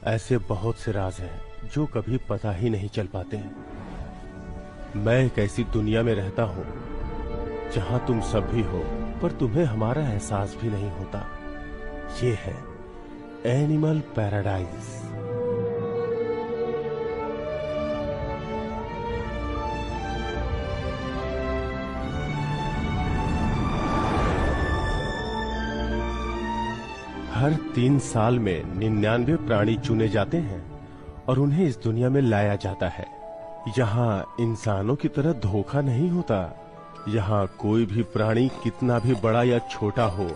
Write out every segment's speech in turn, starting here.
ऐसे बहुत से राज हैं जो कभी पता ही नहीं चल पाते। मैं एक ऐसी दुनिया में रहता हूँ जहाँ तुम सब भी हो, पर तुम्हें हमारा एहसास भी नहीं होता। ये है एनिमल पैराडाइज। हर 3 साल में 99 प्राणी चुने जाते हैं और उन्हें इस दुनिया में लाया जाता है। यहाँ इंसानों की तरह धोखा नहीं होता। यहाँ कोई भी प्राणी कितना भी बड़ा या छोटा हो,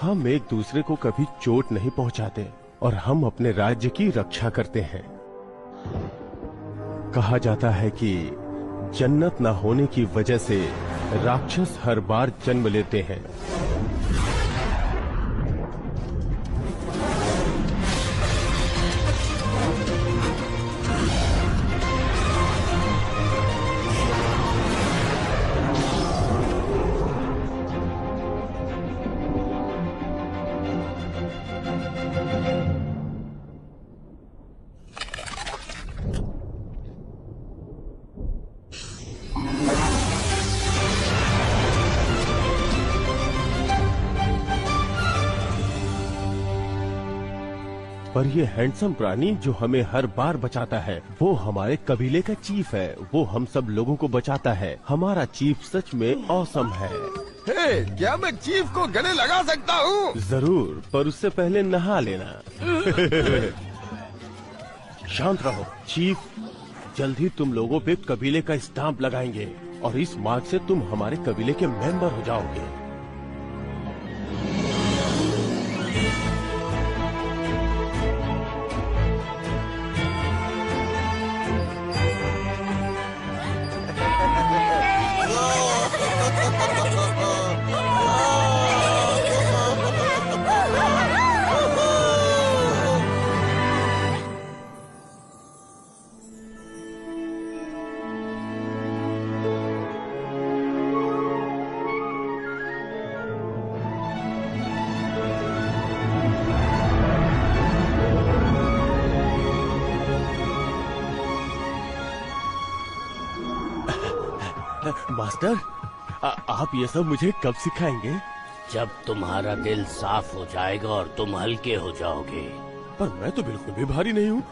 हम एक दूसरे को कभी चोट नहीं पहुँचाते और हम अपने राज्य की रक्षा करते हैं। कहा जाता है कि जन्नत न होने की वजह से राक्षस हर बार जन्म लेते हैं। पर ये हैंडसम प्राणी जो हमें हर बार बचाता है, वो हमारे कबीले का चीफ है। वो हम सब लोगों को बचाता है। हमारा चीफ सच में ऑसम है। हे, क्या मैं चीफ को गले लगा सकता हूँ? जरूर, पर उससे पहले नहा लेना। शांत रहो चीफ। जल्द ही तुम लोगों पे कबीले का स्टाम्प लगाएंगे और इस मार्क से तुम हमारे कबीले के मेंबर हो जाओगे। मास्टर, आप ये सब मुझे कब सिखाएंगे? जब तुम्हारा दिल साफ हो जाएगा और तुम हल्के हो जाओगे। पर मैं तो बिल्कुल भी भारी नहीं हूँ।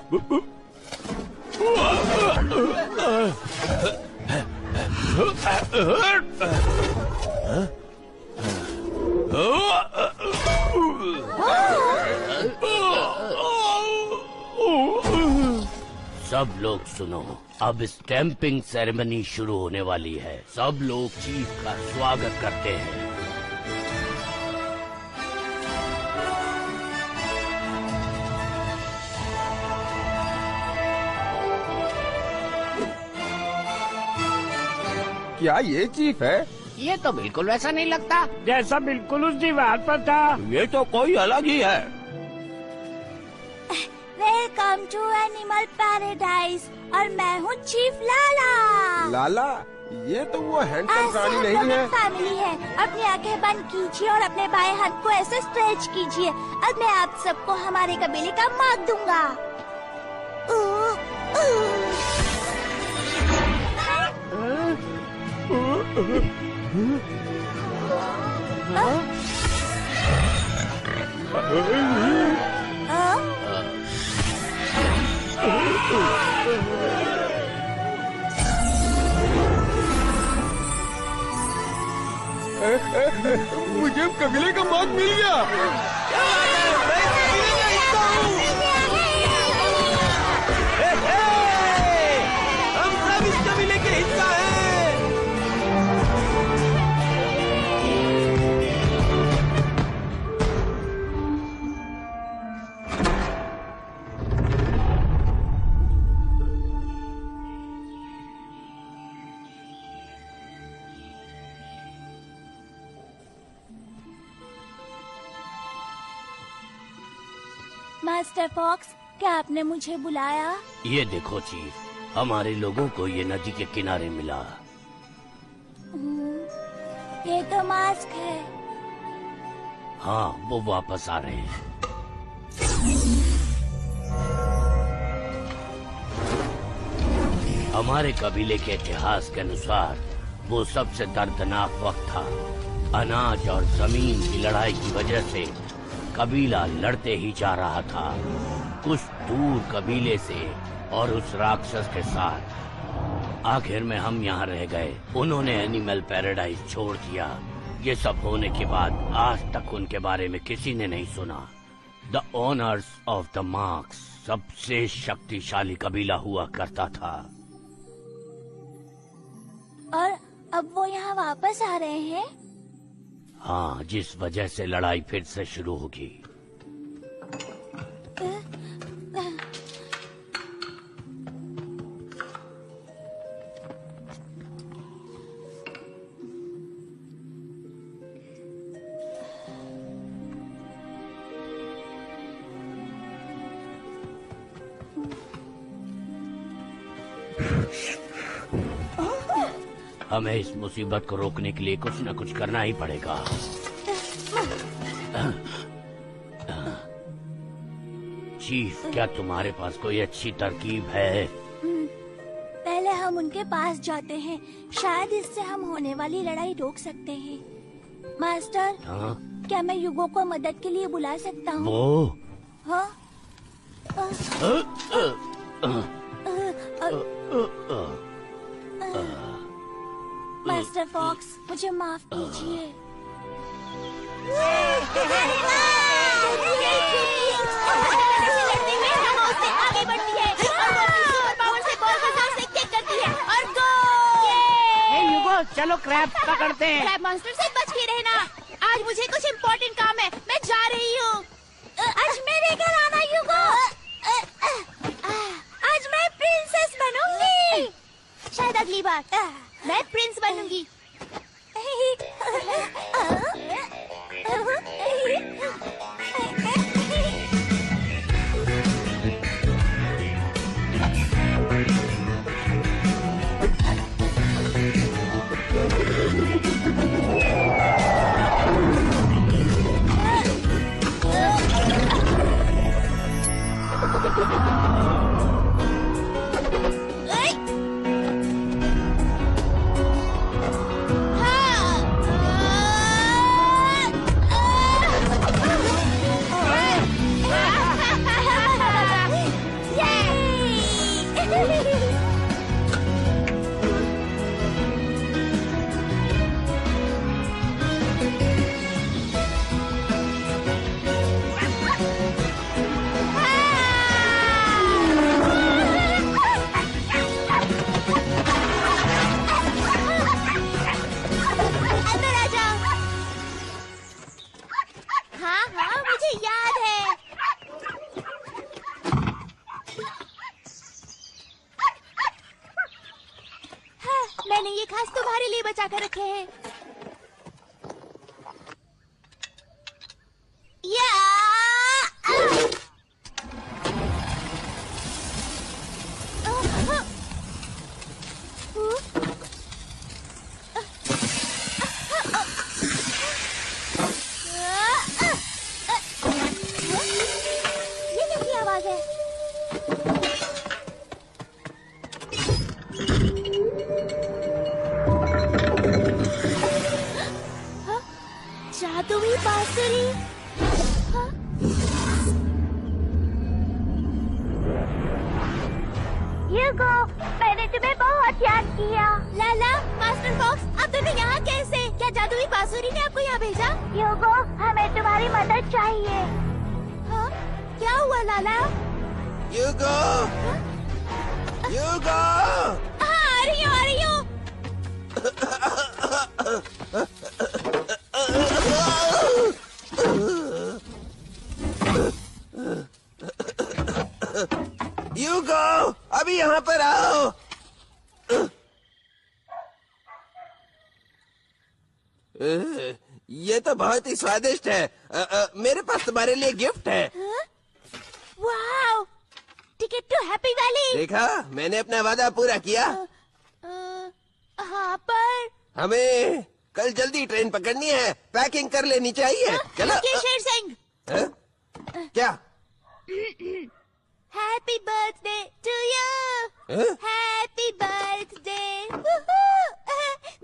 सब लोग सुनो, अब स्टैंपिंग सेरेमनी शुरू होने वाली है। सब लोग चीफ का स्वागत करते हैं। क्या ये चीफ है? ये तो बिल्कुल वैसा नहीं लगता जैसा बिल्कुल उस दीवार पर था। ये तो कोई अलग ही है। वेलकम टू एनिमल पैराडाइज और मैं हूँ चीफ लाला। लाला, ये तो वो हैंडसम प्राणी नहीं है। फैमिली है। अपनी आंखें बंद कीजिए और अपने बाएं हाथ को ऐसे स्ट्रेच कीजिए। अब मैं आप सबको हमारे कबीले का मार्क दूंगा। मुझे कबीले का मार्क मिल गया। हम सब इस कबीले के हिस्सा हैं। मास्टर फॉक्स, क्या आपने मुझे बुलाया? ये देखो चीफ, हमारे लोगों को ये नदी के किनारे मिला। ये तो मास्क है। हाँ, वो वापस आ रहे हैं। हमारे कबीले के इतिहास के अनुसार वो सबसे दर्दनाक वक्त था। अनाज और जमीन की लड़ाई की वजह से कबीला लड़ते ही जा रहा था, कुछ दूर कबीले से और उस राक्षस के साथ। आखिर में हम यहाँ रह गए। उन्होंने एनिमल पैराडाइज छोड़ दिया। ये सब होने के बाद आज तक उनके बारे में किसी ने नहीं सुना। The owners of the marks सबसे शक्तिशाली कबीला हुआ करता था। और अब वो यहाँ वापस आ रहे हैं? हाँ, जिस वजह से लड़ाई फिर से शुरू होगी। हमें इस मुसीबत को रोकने के लिए कुछ न कुछ करना ही पड़ेगा। चीफ, क्या तुम्हारे पास कोई अच्छी तरकीब है? पहले हम उनके पास जाते हैं, शायद इससे हम होने वाली लड़ाई रोक सकते हैं। मास्टर, हाँ? क्या मैं युगो को मदद के लिए बुला सकता हूँ? वो? हाँ? मास्टर फॉक्स, मुझे माफ कीजिए। आगे बढ़ती है और पावर से बॉल को जोर से किक करती है और गोल। युगो, चलो क्रैब पकड़ते हैं। क्रैब मॉन्स्टर से बच के रहना। आज मुझे कुछ इम्पोर्टेंट काम है, मैं जा रही हूँ। आज मेरे घर आना युगो। आज मैं प्रिंसेस बनूंगी। शायद अगली बार मैं प्रिंस बनूंगी। मैंने ये खास तुम्हारे लिए बचा कर रखे हैं। ये कैसी आवाज है? जादुई बांसुरी। ह्यूगो, मैंने तुम्हें बहुत याद किया। लाला, मास्टर फॉक्स, अब तुम यहाँ कैसे? क्या जादुई बांसुरी ने आपको यहाँ भेजा? ह्यूगो, हमें तुम्हारी मदद चाहिए। हाँ? क्या हुआ लाला? ह्यूगो! ह्यूगो! हाँ, आ रही हूँ, आ रही हूँ। ह्यूगो, अभी यहाँ पर आओ। ये तो बहुत ही स्वादिष्ट है। मेरे पास तुम्हारे लिए गिफ्ट है। Wow! Ticket to happy valley. देखा, मैंने अपना वादा पूरा किया। हाँ, पर हमें कल जल्दी ट्रेन पकड़नी है, पैकिंग कर लेनी चाहिए। चलो। शेर सिंह, क्या? Happy birthday to you. Happy happy birthday.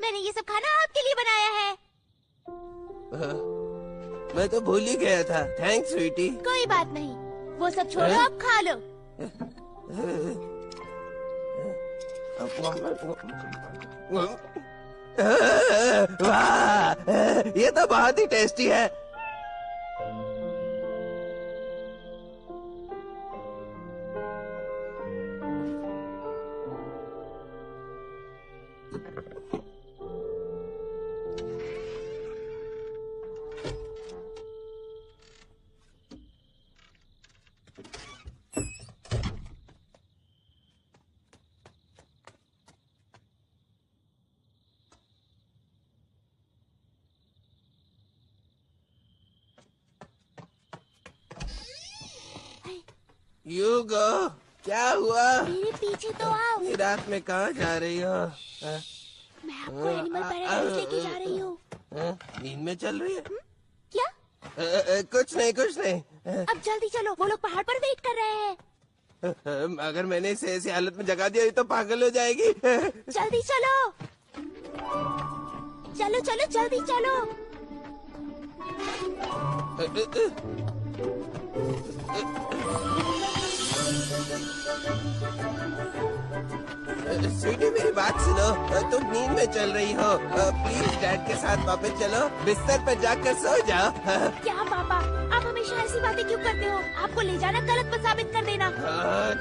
मैंने ये सब खाना आपके लिए बनाया है। मैं तो भूल ही गया था। थैंक्स स्वीटी। कोई बात नहीं, वो सब छोड़ो, अब खा लो। वाह, ये तो बहुत ही टेस्टी है। यूगो, क्या हुआ? मेरे पीछे तो आओ। ये रात में कहाँ जा रही हो? मैं आपको एनिमल पैराडाइज लेके जा रही हूँ। नींद में चल रही है? क्या? कुछ नहीं, कुछ नहीं। अब जल्दी चलो, वो लोग पहाड़ पर वेट कर रहे हैं। अगर मैंने इसे ऐसी हालत में जगा दिया तो पागल हो जाएगी। जल्दी चलो, चलो चलो जल्दी चलो। स्वीटी, मेरी बात सुनो। तुम नींद में चल रही हो। प्लीज डैड के साथ वापस चलो, बिस्तर पर जाकर सो जाओ। क्या पापा, आप हमेशा ऐसी बातें क्यों करते हो? आपको ले जाना गलत मत साबित कर देना।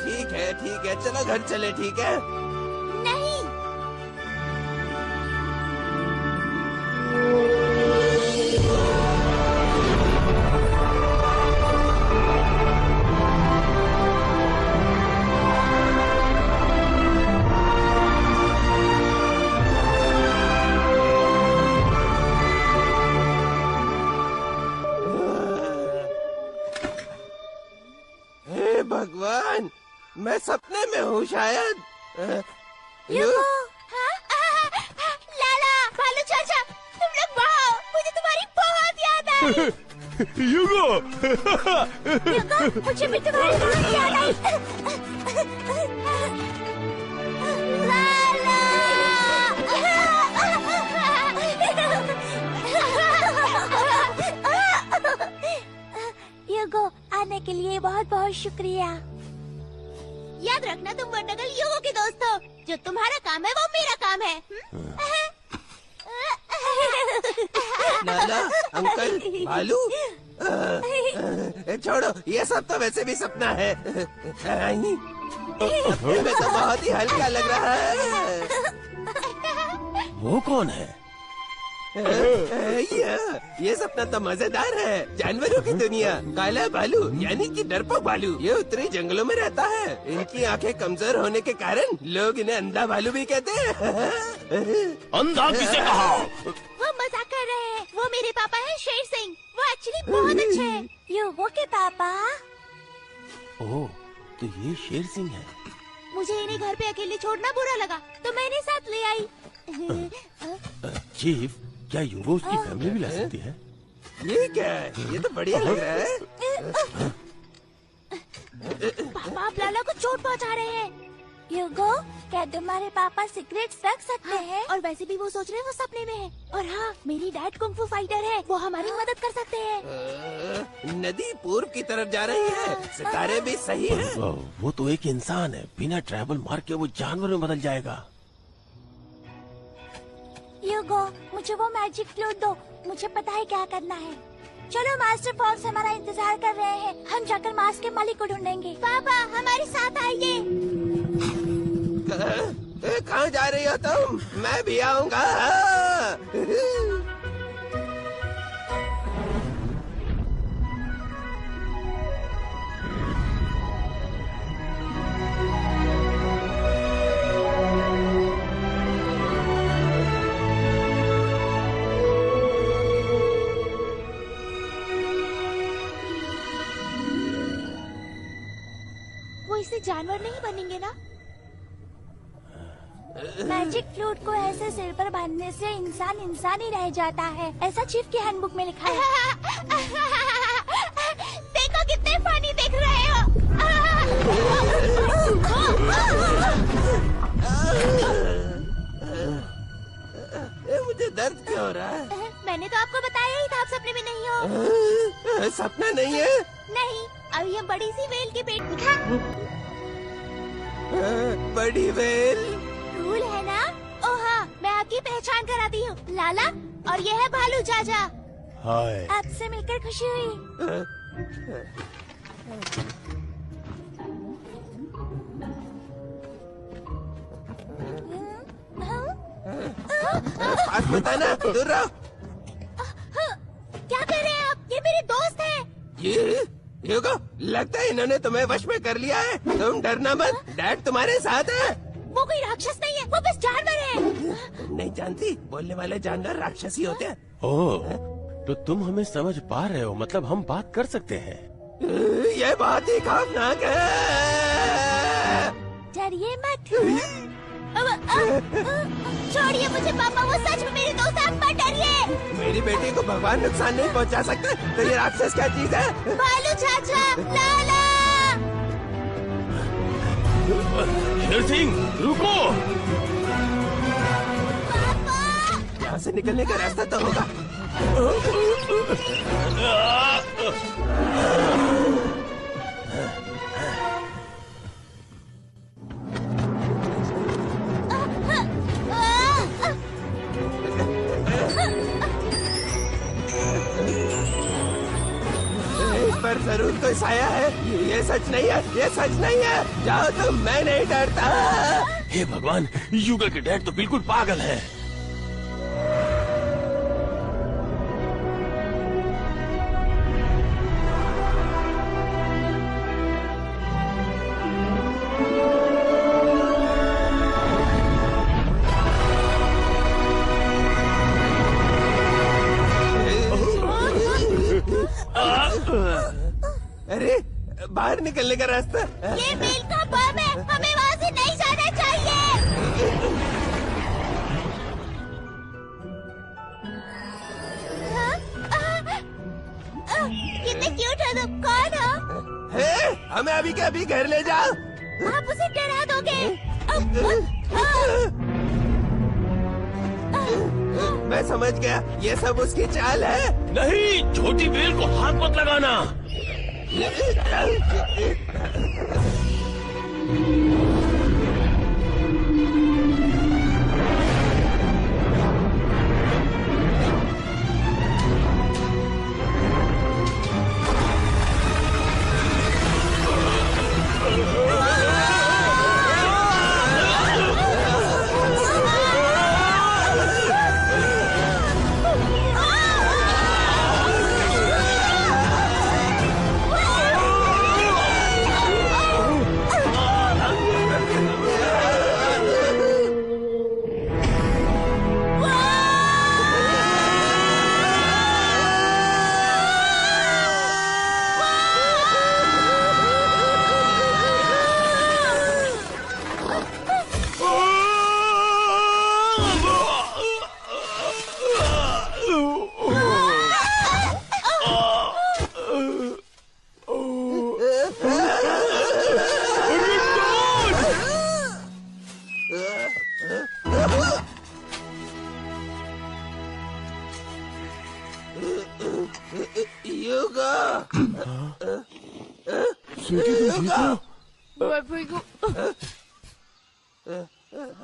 ठीक है, ठीक है, चलो घर चले। ठीक है? नहीं। भगवान, मैं सपने में हूँ शायद। यूगो, हाँ? लाला, भालू चाचा, तुम लोग वहाँ हो। मुझे तुम्हारी बहुत याद आई। यूगो यूगो, मुझे भी तुम्हारी बहुत याद आई। लाला। यूगो, आने के लिए बहुत बहुत शुक्रिया। याद रखना, तुम वर्नगल यूगो के दोस्त हो। जो तुम्हारा काम है वो मेरा काम है। लाला, अंकल, भालू, छोड़ो, ये सब तो वैसे भी सपना है। मैं तो बहुत ही हल्का लग रहा है। वो कौन है? ये सपना तो मजेदार है। जानवरों की दुनिया, काला भालू यानी कि डरपोक भालू। ये उत्तरी जंगलों में रहता है। इनकी आंखें कमजोर होने के कारण लोग इन्हें अंधा भालू भी कहते हैं। अंधा किसे कहा? वो मजाक कर रहे हैं। वो मेरे पापा हैं, शेर सिंह। वो एक्चुअली बहुत अच्छे हैं। यूगो के पापा। ओह, तो ये शेर सिंह है। मुझे इन्हें घर पे अकेले छोड़ना बुरा लगा, तो मैंने साथ ले आई। चीफ, क्या यूगो उसकी फैमिली भी ला सकती है? ये क्या है? ये तो बढ़िया लग रहा है। पापा आप लाला को चोट पहुंचा रहे हैं। यूगो, क्या तुम्हारे पापा सिगरेट्स रख सकते हैं? और वैसे भी वो सोच रहे हैं वो सपने में है। और हाँ, मेरी डैड कुंग-फू फाइटर है, वो हमारी मदद कर सकते हैं। नदी पूर्व की तरफ जा रही है। सितारे भी सही है। वो तो एक इंसान है। बिना ट्रैवल मार के वो जानवर में बदल जाएगा। यूगो, मुझे वो मैजिक फ्लूट दो। मुझे पता है क्या करना है। चलो, मास्टर फॉक्स हमारा इंतजार कर रहे हैं। हम जाकर मास्क के मालिक को ढूंढेंगे। पापा हमारे साथ आइए। कहाँ जा रही हो तुम? मैं भी आऊँगा। वो इससे जानवर नहीं बनेंगे ना? मैजिक फ्लूट को ऐसे सिर पर बांधने से इंसान इंसान ही रह जाता है। ऐसा चीफ की हैंडबुक में लिखा है। देखो कितने फनी दिख रहे हो। मैंने तो आपको बताया ही था आप सपने में नहीं हो। सपना नहीं है। नहीं, अभी हम बड़ी सी वेल के पेट बड़ी वेल। रूल है ना। ओ हाँ, मैं आपकी पहचान कराती हूँ, लाला, और ये है भालू चाचा। हाय। आपसे मिलकर खुशी हुई। पास मत आना, दूर रहो। क्या कर रहे हैं आप? ये मेरे दोस्त हैं। ये युगो, लगता है इन्होंने तुम्हें वश में कर लिया है। तुम डरना मत, डैड तुम्हारे साथ है। वो कोई राक्षस नहीं है, वो बस जानवर है। तुम नहीं जानती, बोलने वाले जानवर राक्षसी होते हैं। ओह, तो तुम हमें समझ पा रहे हो, मतलब हम बात कर सकते हैं। ये बात ही खौफनाक है। डरिए मत। छोड़िए मुझे पापा, वो सच में मेरे दोस्त हैं, आप मत डरिए। मेरी बेटी को भगवान नुकसान नहीं पहुंचा सकते, तो ये राक्षस क्या चीज है? भालू चाचा, लाला। शेर सिंह, रुको। पापा। यहाँ से निकलने का रास्ता तो होगा। इस पर जरूर कोई साया है। ये सच नहीं है, ये सच नहीं है। जाओ तुम, मैं नहीं डरता। हे भगवान, युगा के डैड तो बिल्कुल पागल है। अरे, बाहर निकलने का रास्ता। ये बेल का बम है, हमें वहाँ से नहीं जाना चाहिए। कितने क्यूट हो तुम, कौन हो? हे, हमें अभी के अभी घर ले जाओ। आप उसे डरा दोगे। मैं समझ गया, ये सब उसकी चाल है। नहीं, छोटी बेल को हाथ मत लगाना।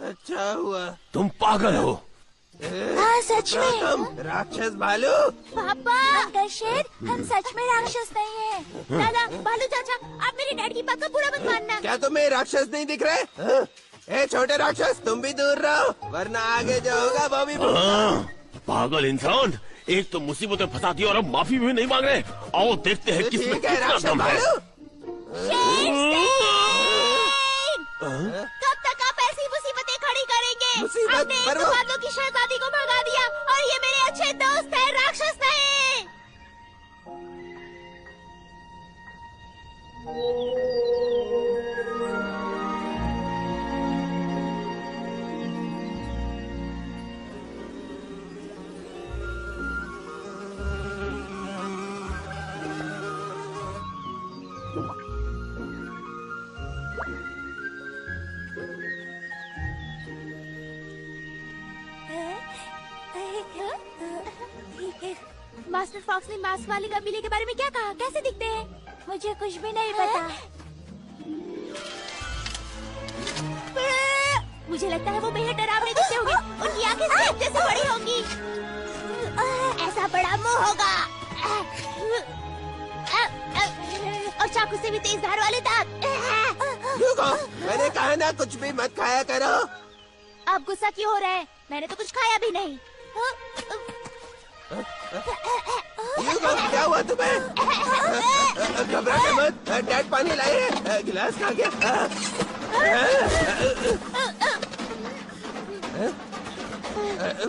अच्छा हुआ। तुम पागल हो। हाँ, सच में। तुम राक्षस भालू। पापा, अंकल शेर, हम सच में राक्षस नहीं हैं। दादा, भालू चाचा, आप मेरे डैड की बात का बुरा मत मानना। क्या तुम्हें राक्षस नहीं दिख रहे? हाँ? ए छोटे राक्षस, तुम भी दूर रहो, वरना आगे जो होगा वो भी पागल इंसान, एक तो मुसीबतें फंसा दी और अब माफी भी नहीं मांग रहे। आओ देखते हैं किसमें ठीक है कितना राक्षस दम है। भालू। शेर सिंह! कब तक आप ऐसी मुसीबतें खड़ी करेंगे? मुसीबत आपने एक पर वो- बादलों की शहजादी को भगा दिया और ये मेरे अच्छे दोस्त हैं, राक्षस नहीं। मास्टर फॉक्स ने मास्क वाले कबीले के बारे में क्या कहा? कैसे दिखते हैं? मुझे कुछ भी नहीं पता। मुझे लगता है वो बेहद डरावने दिखते होंगे। उनकी आंखें सांप जैसे बड़ी होंगी। ऐसा बड़ा मुंह होगा और चाकू से भी तेज धार वाले दांत। ह्यूगो, मैंने कहा ना कुछ भी मत खाया करो। आप गुस्सा क्यों हो रहे हैं? मैंने तो कुछ खाया भी नहीं। ह्यूगो, क्या हुआ तुम्हें? घबराना मत। डैड पानी लाए हैं। गिलास कहाँ गया?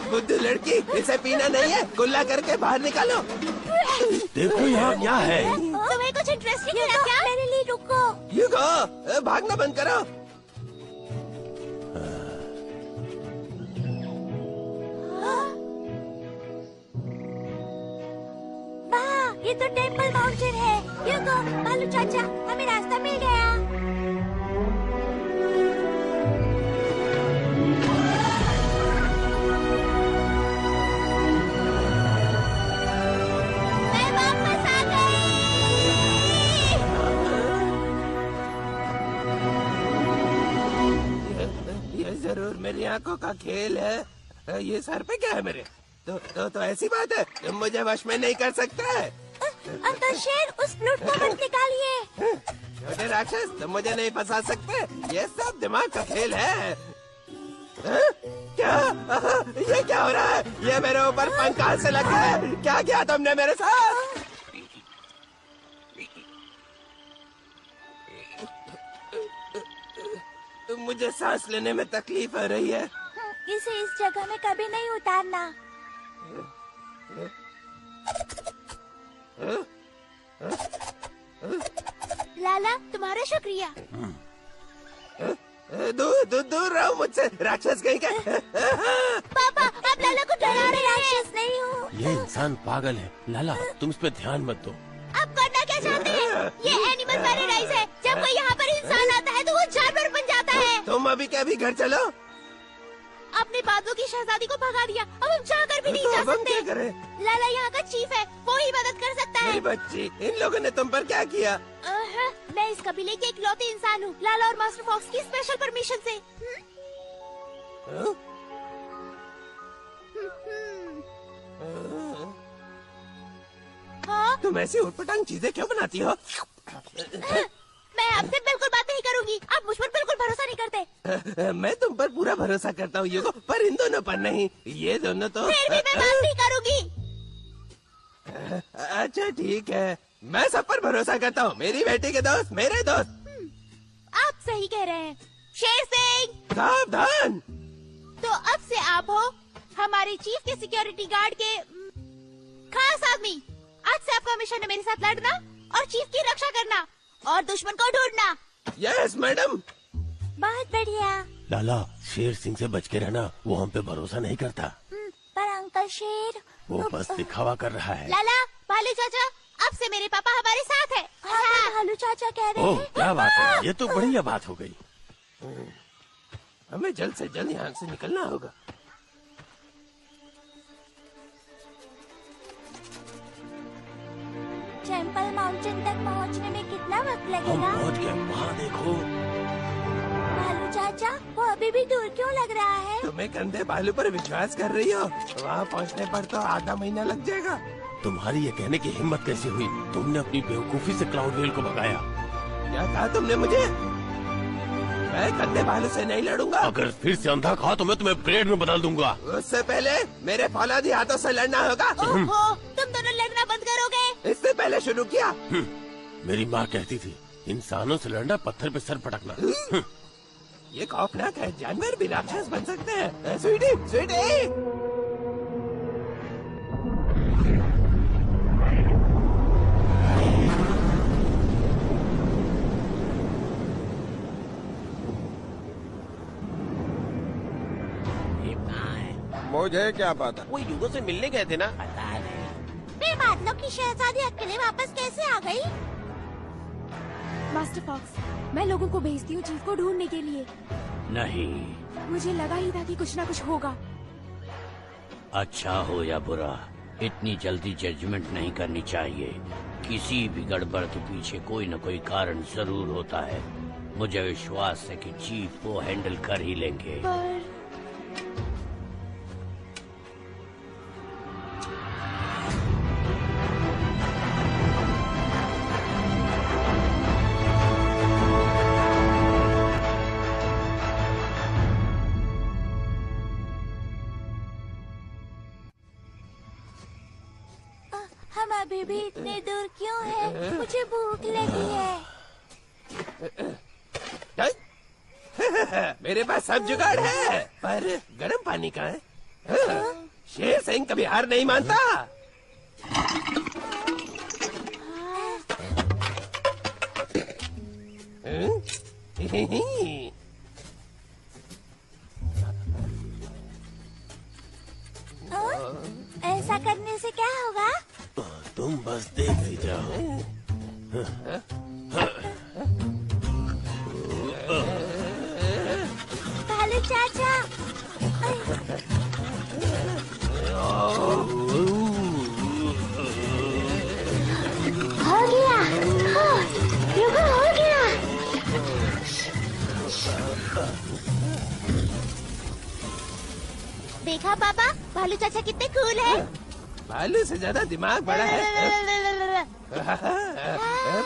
बुद्धू लड़की, इसे पीना नहीं है। कुल्ला करके बाहर निकालो। देखो यहाँ क्या है। तुम्हें कुछ इंटरेस्टिंग है क्या? मेरे लिए रुको। ह्यूगो, भागना बंद करो। वाह, ये तो टेम्पल माउंटेन है। ह्यूगो, भालू चाचा, हमें रास्ता मिल गया। मैं वापस आ गई। ये जरूर मेरी आंखों का खेल है। ये सर पे क्या है मेरे? तो ऐसी बात है, तुम मुझे वश में नहीं कर सकते। अंकल शेर, उस फ्लूट को मत निकालिए। छोटे राक्षस, तुम मुझे नहीं फंसा सकते। ये सब दिमाग का खेल है। हाँ? क्या? ये क्या हो रहा है? ये मेरे ऊपर पंख कहाँ से लग गए? क्या किया तुमने मेरे साथ? मुझे सांस लेने में तकलीफ हो रही है। इसे इस जगह में कभी नहीं उतारना। लाला, तुम्हारा शुक्रिया। दूर रहो मुझसे, राक्षस कहीं का। पापा, आप लाला को डरा रहे हैं। राक्षस नहीं हूँ। ये इंसान पागल है। लाला, तुम इस पे ध्यान मत दो। आप करना क्या चाहते हैं? ये एनिमल पैराडाइज है। जब कोई यहाँ पर इंसान आता है तो वो जानवर बन जाता है। तुम अभी के अभी घर चलो। अपने बादलों की शहजादी को भगा दिया। अब हम चाहकर भी नहीं तो जा अब हम सकते। क्या करें? लाला यहाँ का चीफ है, वो ही मदद कर सकता है। मेरी बच्ची, इन लोगों ने तुम पर क्या किया? मैं इस कबीले के इकलौते इंसान हूँ, लाला और मास्टर फॉक्स की स्पेशल परमिशन से। हाँ? हाँ? तुम ऐसी उटपटांग चीजें क्यों बनाती हो? मैं आपसे बिल्कुल बात नहीं करूंगी। आप मुझ पर बिल्कुल भरोसा नहीं करते। मैं तुम पर पूरा भरोसा करता हूँ ह्यूगो, पर इन दोनों पर नहीं। ये दोनों तो फिर भी मैं बात नहीं करूंगी। अच्छा ठीक है, मैं सब पर भरोसा करता हूँ। मेरी बेटी के दोस्त, मेरे दोस्त। आप सही कह रहे हैं। शेर सिंह, सावधान। तो अब से आप हो हमारे चीफ के सिक्योरिटी गार्ड के खास आदमी। आज से आपका मिशन है मेरे साथ लड़ना और चीफ की रक्षा करना और दुश्मन को ढूंढना। Yes madam. बहुत बढ़िया। लाला, शेर सिंह से बच के रहना। वो हम पे भरोसा नहीं करता। पर अंकल शेर, वो बस दिखावा कर रहा है। लाला, भालू चाचा, अब से मेरे पापा हमारे साथ है। हाँ, भालू चाचा कह रहे ओह, हैं। क्या बात है। ये तो बढ़िया बात हो गई। हमें जल्द से जल्द यहाँ से निकलना होगा। टेम्पल माउंटेन तक पहुँचने में कितना वक्त हम लगेगा? पहुंच गए। वहाँ देखो। भालू चाचा, वो अभी भी दूर क्यों लग रहा है? तुम्हें कंधे भालू पर विश्वास कर रही हो? वहाँ पहुँचने पर तो आधा महीना लग जाएगा। तुम्हारी ये कहने की हिम्मत कैसी हुई? तुमने अपनी बेवकूफी से क्लाउड वेल को भगाया। क्या कहा तुमने मुझे? मैं कंधे भालू से नहीं लड़ूंगा। अगर फिर से अंधा कहा तो मैं तुम्हें ब्लेड में बदल दूंगा। उससे पहले मेरे फौलादी हाथों से लड़ना होगा। ओहो, तुम दोनों लड़ना बंद करोगे? इससे पहले शुरू किया। मेरी माँ कहती थी, इंसानों से लड़ना पत्थर पे सर पटकना। ये खौफनाक है। जानवर भी राक्षस बन सकते हैं। स्वीटी, स्वीटी। मुझे क्या पता। वो युगो से मिलने गए थे ना। फिर बादलों की शहजादी अकेले वापस कैसे आ गई? मास्टर फॉक्स, मैं लोगों को भेजती हूँ चीफ को ढूंढने के लिए। नहीं, मुझे लगा ही था कि कुछ ना कुछ होगा। अच्छा हो या बुरा, इतनी जल्दी जजमेंट नहीं करनी चाहिए। किसी भी गड़बड़ के पीछे कोई न कोई कारण जरूर होता है। मुझे विश्वास है कि चीफ वो हैंडल कर ही लेंगे। हम अभी भी इतने दूर क्यों हैं? मुझे भूख लगी है। मेरे पास सब जुगाड़ है, पर गर्म पानी का है। शेर सिंह कभी हार नहीं मानता। ऐसा करने से क्या होगा? तुम बस देख ही जाओ। भालू चाचा, हो गया। रुको, हो गया। देखा पापा, भालू चाचा कितने कूल है। भालू से ज्यादा दिमाग बड़ा है।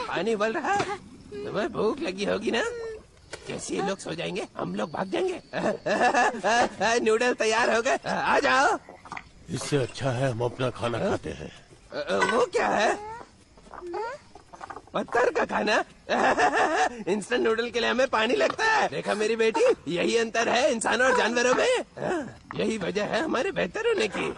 पानी उबल रहा है। तुम्हें भूख लगी होगी ना? कैसे ये लोग सो जाएंगे, हम लोग भाग जाएंगे। नूडल तैयार हो गए, आ जाओ। इससे अच्छा है हम अपना खाना खाते हैं। वो क्या है? पत्थर का खाना? इंस्टेंट नूडल के लिए हमें पानी लगता है। देखा मेरी बेटी, यही अंतर है इंसानों और जानवरों में। यही वजह है हमारे बेहतर होने की।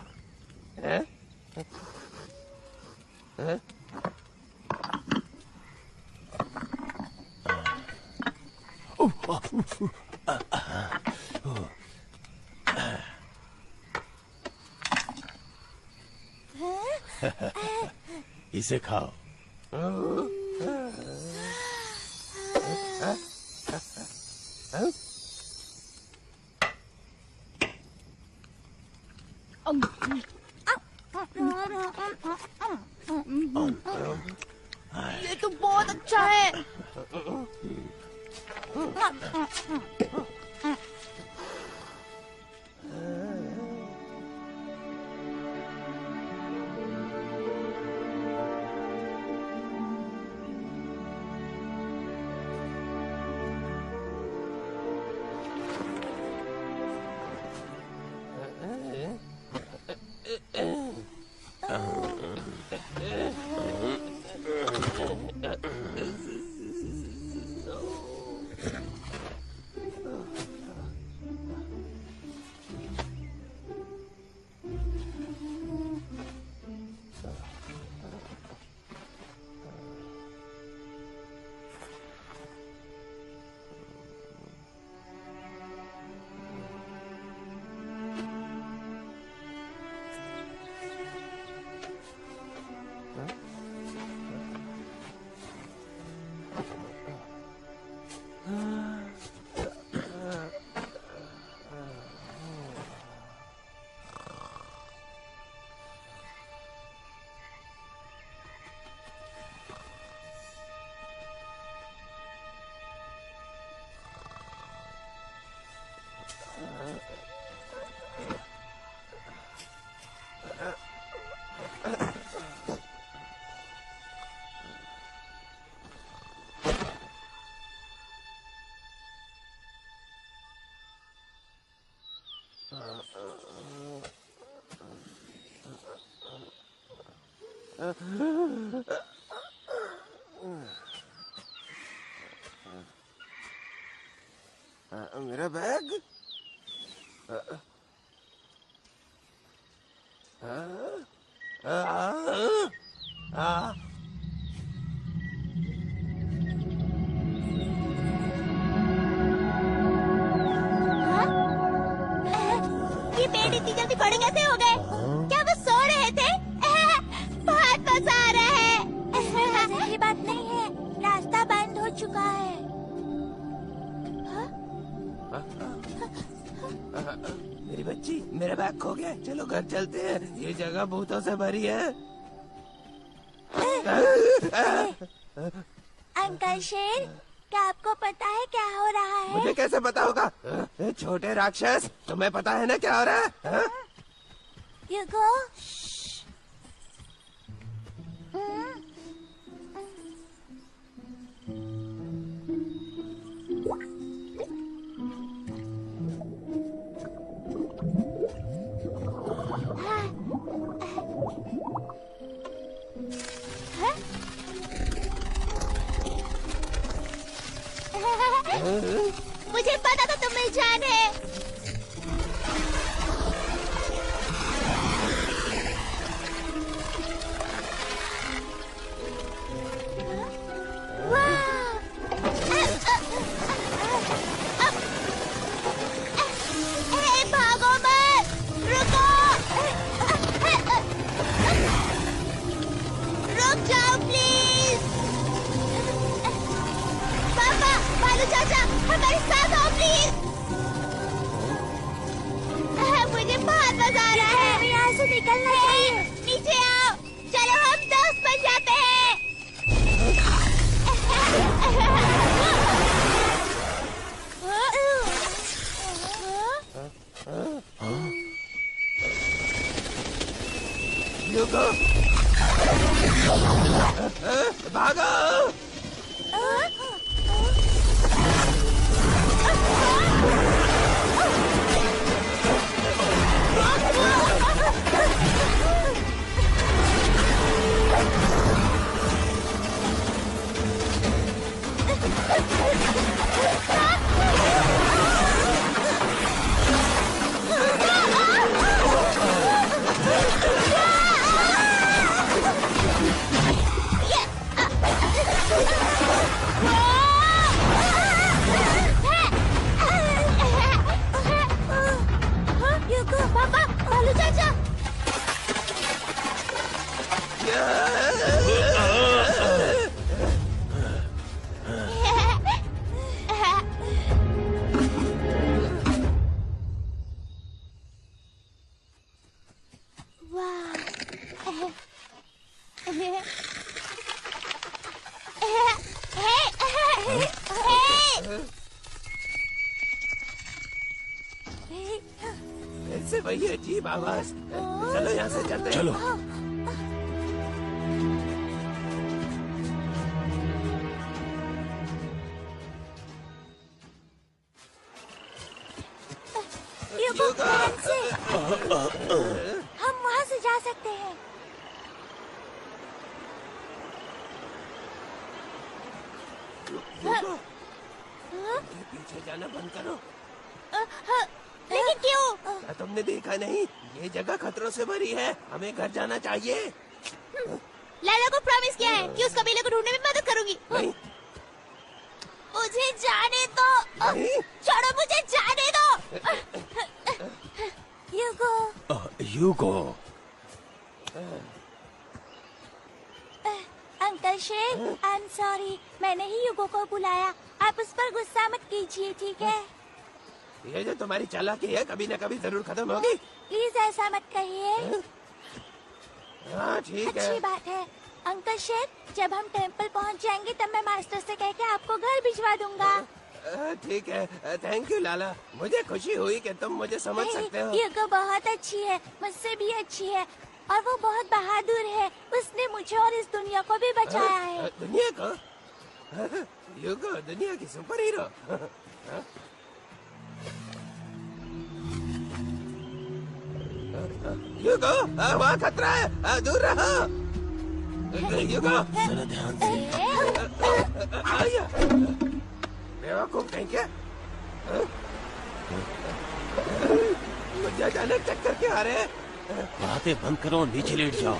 इसे खाओ। ये तो बहुत अच्छा है। मेरा बैग। ये पेड़ इतनी जल्दी बड़े कैसे हो गए? क्या वो सो रहे थे? बहुत मजा आ रहा है। मजे की बात नहीं है, रास्ता बंद हो चुका है। मेरी बच्ची, मेरा बैग खो गया। चलो घर चलते हैं, ये जगह भूतों से भरी है। अंकल शेर, क्या आपको पता है क्या हो रहा है? मुझे कैसे पता होगा? छोटे राक्षस, तुम्हें पता है ना क्या हो रहा है? युगो, मुझे पता था तुम में जान है। भागो मत, रुको, रुक जाओ प्लीज। पापा, बालू चाचा, हमारे साथ आओ प्लीज। मुझे बहुत मजा आ रहा है। हमें यहाँ से निकलना चाहिए। नीचे आओ, चलो हम दोस्त बन जाते हैं। युगो, भागो। युगो, पापा, बालू चाचा। इससे वही अजीब आवाज। चलो यहाँ से चलते हैं। चलो। युगो, ध्यान से। हम वहाँ से जा सकते हैं। युगो, ये पीछे जाना बंद करो। लेकिन क्यों? क्या तुमने देखा नहीं? ये जगह खतरों से भरी है, हमें घर जाना चाहिए। लैला को प्रॉमिस किया है कि उस कबीले को ढूंढने में मदद करूंगी। नहीं, मुझे जाने दो। नहीं। छोड़ो, मुझे जाने दो। युगो, यूगो, अंकल शेर, आई एम सॉरी, मैंने ही युगो को बुलाया। आप उस पर गुस्सा मत कीजिए, ठीक है? ये जो तुम्हारी चालाकी है कभी न कभी जरूर खत्म होगी। प्लीज ऐसा मत कहिए। हाँ ठीक है। अच्छी बात है अंकल शेर, जब हम टेंपल पहुंच जाएंगे तब मैं मास्टर से कह के आपको घर भिजवा दूंगा। ठीक है, थैंक यू लाला। मुझे खुशी हुई कि तुम मुझे समझ सकते हो। युगो बहुत अच्छी है, मुझसे भी अच्छी है, और वो बहुत बहादुर है। उसने मुझे और इस दुनिया को भी बचाया है। दुनिया को? युगो दुनिया की सुपर हीरो। युगो, वहाँ खतरा है, दूर रहो। युगो, जरा ध्यान से। आया। बेवकूफ नहीं क्या? मुझे अचानक चक्कर क्यों आ रहे हैं? बातें बंद करो, नीचे लेट जाओ।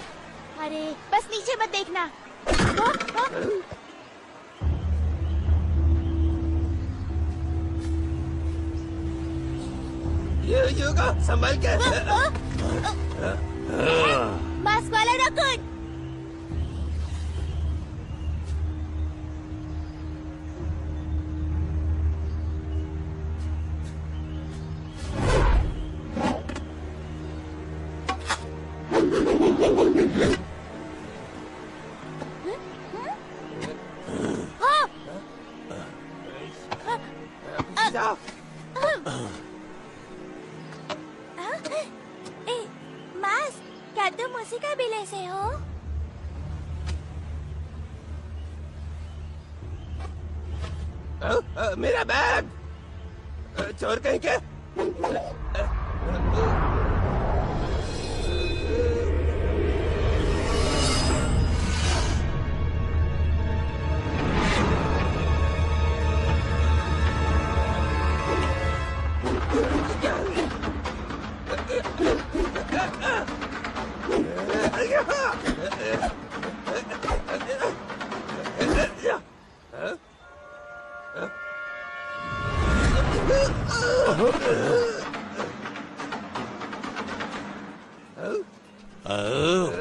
अरे बस नीचे मत देखना। युगो संभल के। मास्क वाला रकुन। जाओ। मास, क्या तुम उसी कबीले से हो? मेरा बैग चोर कहीं के।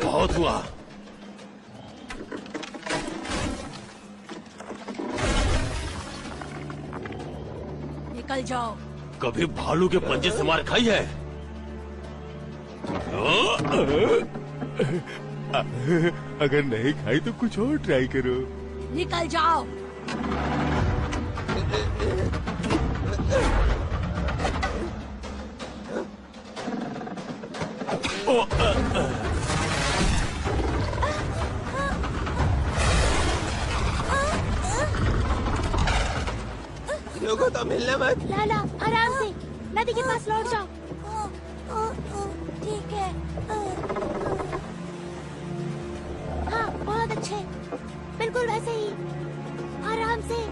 बहुत हुआ। निकल जाओ। कभी भालू के पंजे से मार खाई है? अगर नहीं खाई तो कुछ और ट्राई करो। निकल जाओ। योगो तो मिलना मत। लाला, आराम से नदी के पास लौट जाओ। ठीक है। हाँ, बहुत अच्छे, बिल्कुल वैसे ही। आराम से।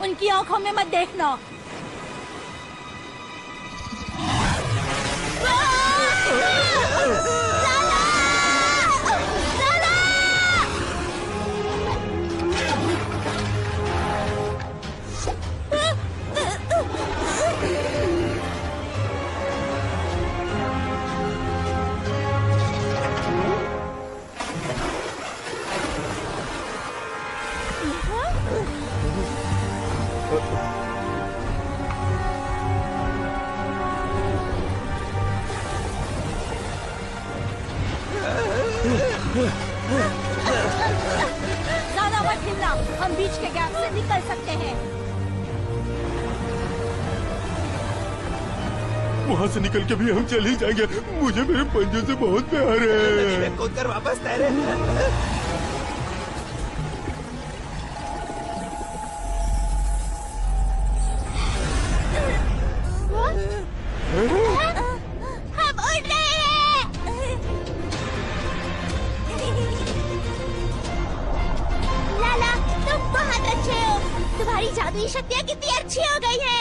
उनकी आंखों में मत देखना। ज्यादा मत हिलना, हम बीच के गैप से निकल सकते हैं। वहाँ से निकल के भी हम चले जाएंगे। मुझे मेरे पंजों से बहुत प्यार है। कूद कर वापस तैरे। हम उड़ रहे हैं। लाला, तुम बहुत अच्छे हो। तुम्हारी जादुई शक्तियाँ कितनी अच्छी हो गई है।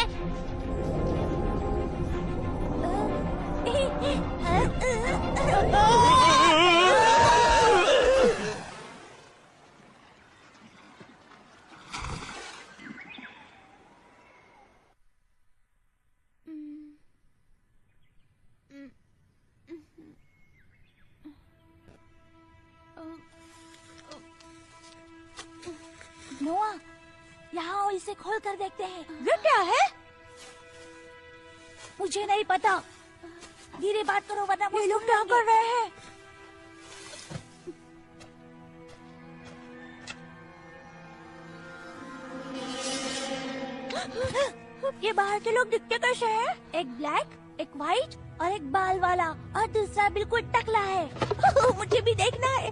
नोआ, यहाँ आओ, इसे खोल कर देखते हैं। ये क्या है? मुझे नहीं पता। धीरे बात करो वरना ये लोग क्या कर रहे हैं? ये बाहर के लोग दिखते कैसे हैं? एक ब्लैक, एक व्हाइट और एक बाल वाला, और दूसरा बिल्कुल टकला है। मुझे भी देखना है।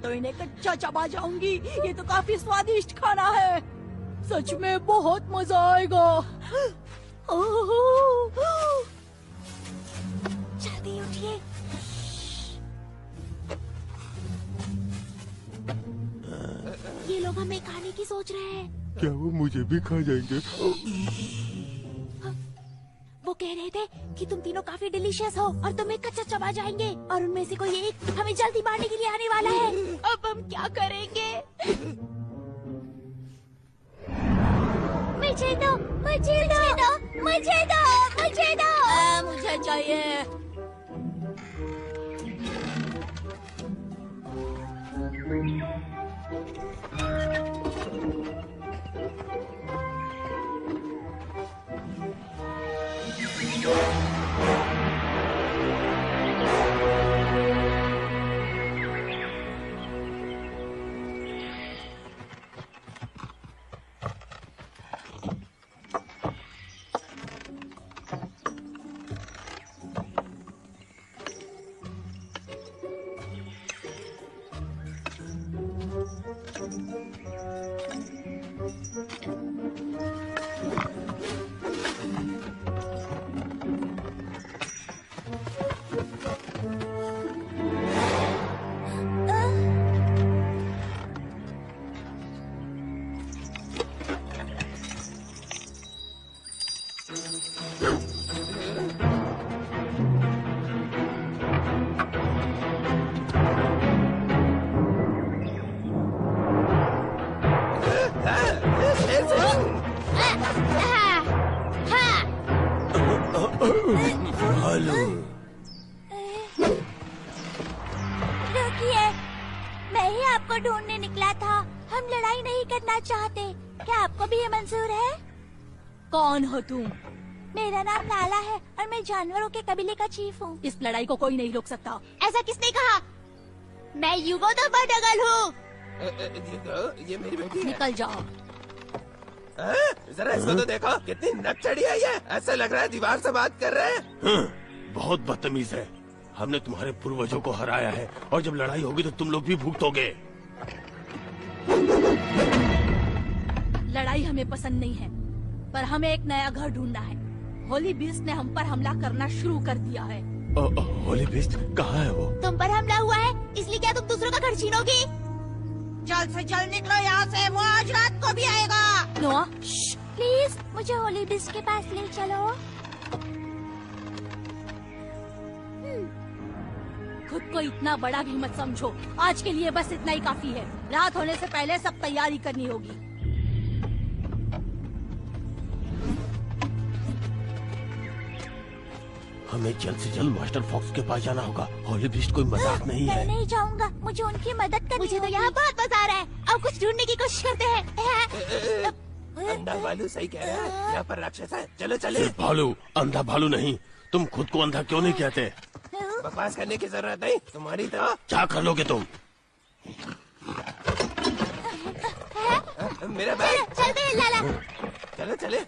तो इन्हें कच्चा चबा जाऊंगी। ये तो काफी स्वादिष्ट खाना है। सच में बहुत मजा आएगा। जल्दी उठिए। हमें खाने की सोच रहे हैं। क्या वो मुझे भी खा जाएंगे? वो कह रहे थे कि तुम तीनों काफी डिलीशियस हो और तुम्हें कच्चा चबा जाएंगे और उनमें से कोई एक हमें जल्दी मारने के लिए आने वाला है। अब हम क्या करेंगे? मुझे दो, मुझे दो, मुझे दो, मुझे दो। मुझे चाहिए। रुकिए, मैं ही आपको ढूंढने निकला था। हम लड़ाई नहीं करना चाहते। क्या आपको भी ये मंजूर है? कौन हो तुम? मेरा नाम लाला है और मैं जानवरों के कबीले का चीफ हूँ। इस लड़ाई को कोई नहीं रोक सकता। ऐसा किसने कहा? मैं युगो तो बडगल हूँ। ये मेरी बेटी है। निकल जाओ। जरा इसको तो देखो, कितनी नक चढ़ी आई है। ऐसा लग रहा है दीवार से बात कर रहे हैं। बहुत बदतमीज है। हमने तुम्हारे पूर्वजों को हराया है और जब लड़ाई होगी तो तुम लोग भी भुगतोगे। लड़ाई हमें पसंद नहीं है, पर हमें एक नया घर ढूंढना है। होली बीस्ट ने हम पर हमला करना शुरू कर दिया है। होली बीस्ट कहाँ है वो? तुम पर हमला हुआ है, इसलिए क्या तुम दूसरों का घर छीनोगी? जल्द से जल्द निकलो यहाँ से, वो आज रात को भी आएगा। नोआ, प्लीज मुझे होली बिस्ट के पास ले चलो। खुद को इतना बड़ा भी मत समझो। आज के लिए बस इतना ही काफी है। रात होने से पहले सब तैयारी करनी होगी। हमें जल्द से जल्द मास्टर फॉक्स के पास जाना होगा। होली बीस्ट कोई मजाक नहीं है। मैं नहीं जाऊंगा, मुझे उनकी मदद करनी। मुझे तो यहाँ बहुत मजा आ रहा है। अब कुछ ढूंढने की कोशिश करते हैं। अंधा भालू सही कह रहा है, यहाँ पर राक्षस है। चलो चले। भालू, अंधा भालू नहीं। तुम खुद को अंधा क्यों नहीं कहते? बकवास करने की जरूरत नहीं, तुम्हारी तो। क्या कर लोगे तुम? मेरा बैग। चलते हैं लाला। चलो चले।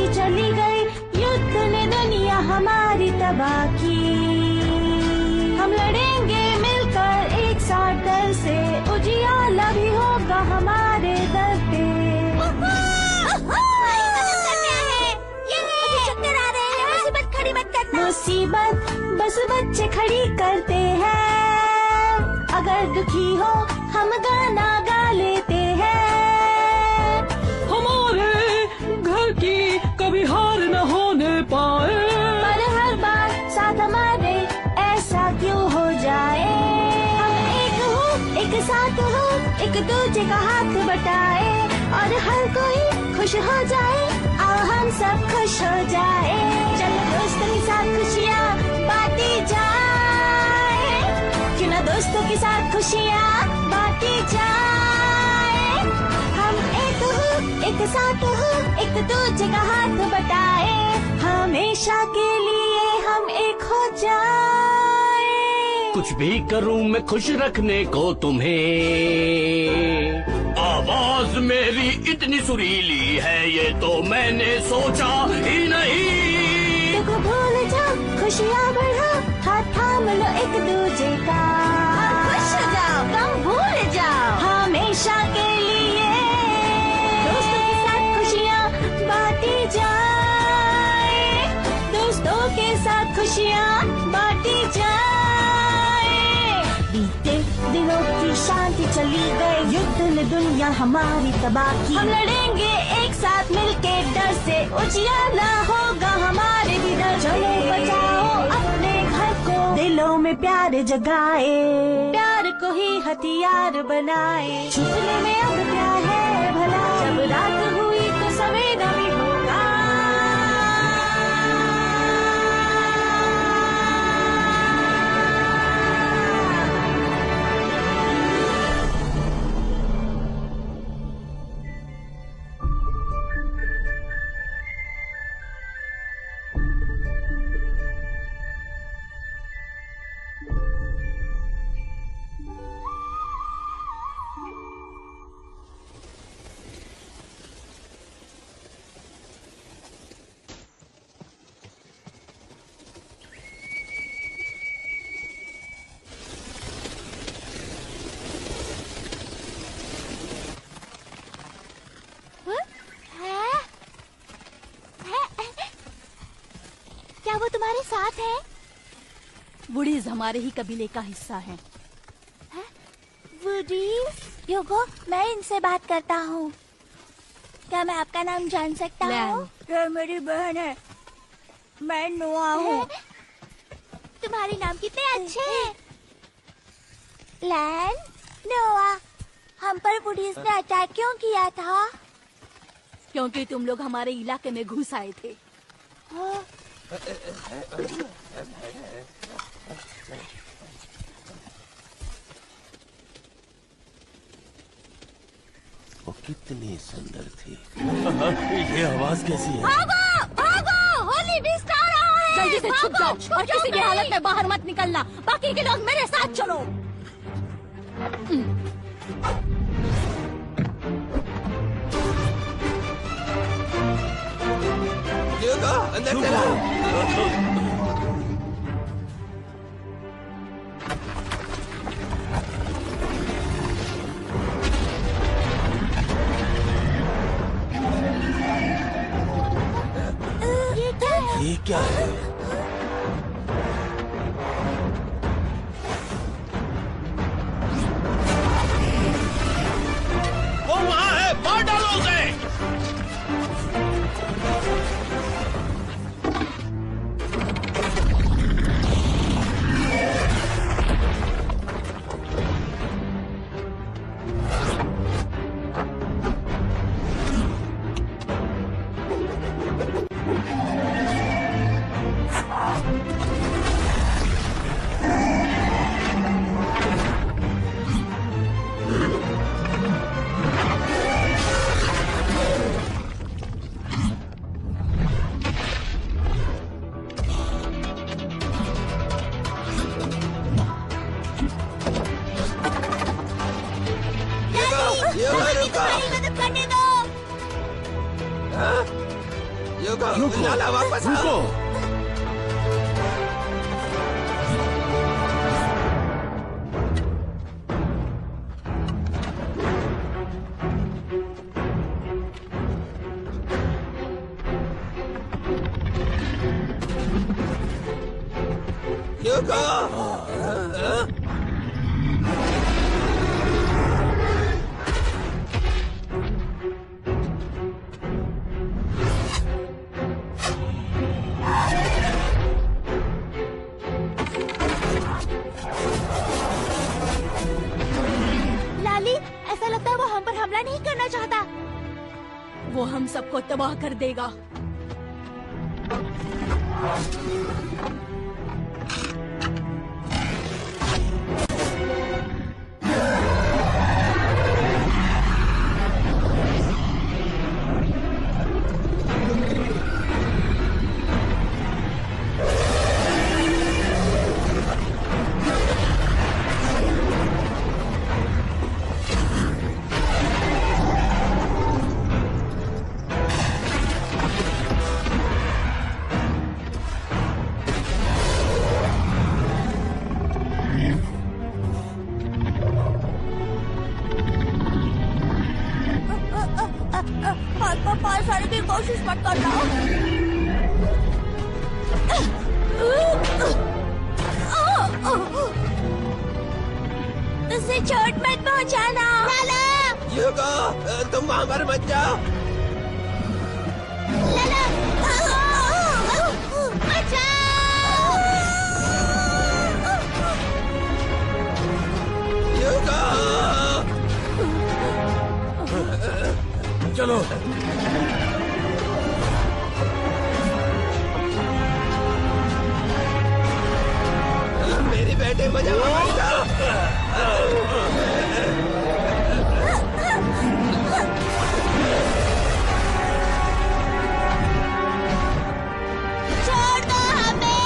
चली गई, युद्ध ने दुनिया हमारी तबाह की। हम लड़ेंगे मिलकर एक साथ डर से, उजियाला भी होगा हमारे दर पे। चक्कर आ रहे हैं, मुसीबत खड़ी मत करना। मुसीबत बस बच्चे खड़ी करते हैं। अगर दुखी हो हम गाना गा लेते हैं। की कभी हार न होने पाए, पर हर बार साथ हमारे ऐसा क्यों हो जाए। हम एक हो, एक साथ हो, एक दूजे का हाथ बटाए और हर कोई खुश हो जाए। आओ हम सब खुश हो जाए। चलो दोस्तों के साथ खुशियाँ बांटी जाए। क्यों ना दोस्तों के साथ खुशियाँ बांटी जाए। हम एक हो, एक साथ हो, एक दूजे का हाथ बटाए। हमेशा के लिए हम एक हो जाए। कुछ भी करूं मैं खुश रखने को तुम्हें। आवाज मेरी इतनी सुरीली है ये तो मैंने सोचा ही नहीं। देखो भूल जाओ खुशियाँ बढ़ाओ, हाथ थाम लो एक दूजे का। खुश हो जाओ गम भूल जाओ हमेशा के लिए। दोस्तों के साथ खुशियाँ बांटी जाए, दोस्तों के साथ खुशियाँ बांटी जाए। बीते दिनों की शांति चली गई, युद्ध ने दुनिया हमारी तबाह की। हम लड़ेंगे एक साथ मिलके डर से, उजियाला होगा हमारे भी डर। चलो बचाओ अपने घर को, दिलों में प्यार जगाए, प्यार को ही हथियार बनाए। छुपने में अब क्या है भला, जब रात हुई तो सवेरा भी होगा। क्या वो तुम्हारे साथ है? वुडीज हमारे ही कबीले का हिस्सा है। वुडीज? योगो, मैं इनसे बात करता हूँ। क्या मैं आपका नाम जान सकता हूँ? ये मेरी बहन है, मैं नोआ हूँ। तुम्हारे नाम कितने अच्छे हैं। लैन, नोआ, हम पर वुडीज ने अटैक क्यों किया था? क्योंकि तुम लोग हमारे इलाके में घुस आए थे। वो कितनी सुंदर थी। ये आवाज कैसी है? भागो, भागो, होली बीस्ट आ रहा है। जल्दी से छुप जाओ और किसी भी हालत में बाहर मत निकलना। बाकी के लोग मेरे साथ चलो। ह्यूगो, अंदर चलो। ये क्या है? वो वहाँ है, मार डालो उसे। लाला वापस आओ। लाली, ऐसा लगता है वो हम पर हमला नहीं करना चाहता। वो हम सबको तबाह कर देगा। मत करना। उसे चोट मत पहुंचाना। लाला यूगो, तुम वहाँ पर मत जाओ। लाला बचाओ। यूगो, चलो। मेरी बेटे मुझे मत जाओ। छोड़ दो हमें।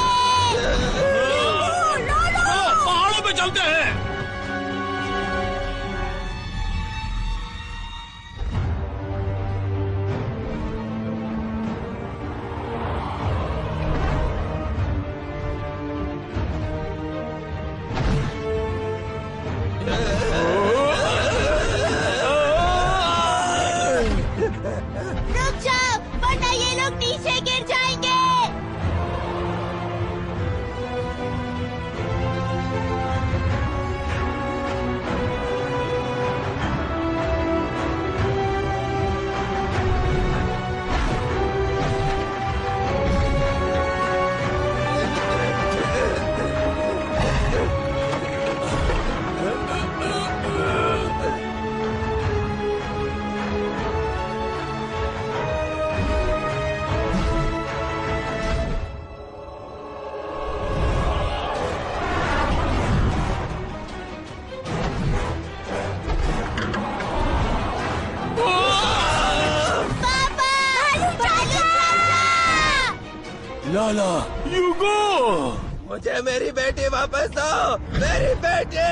पहाड़ों पे चलते हैं। रुक जाओ वरना ये लोग नीचे गिर जाएंगे। लाला, यूगो, मुझे मेरी बेटी वापस दो। मेरी बेटी।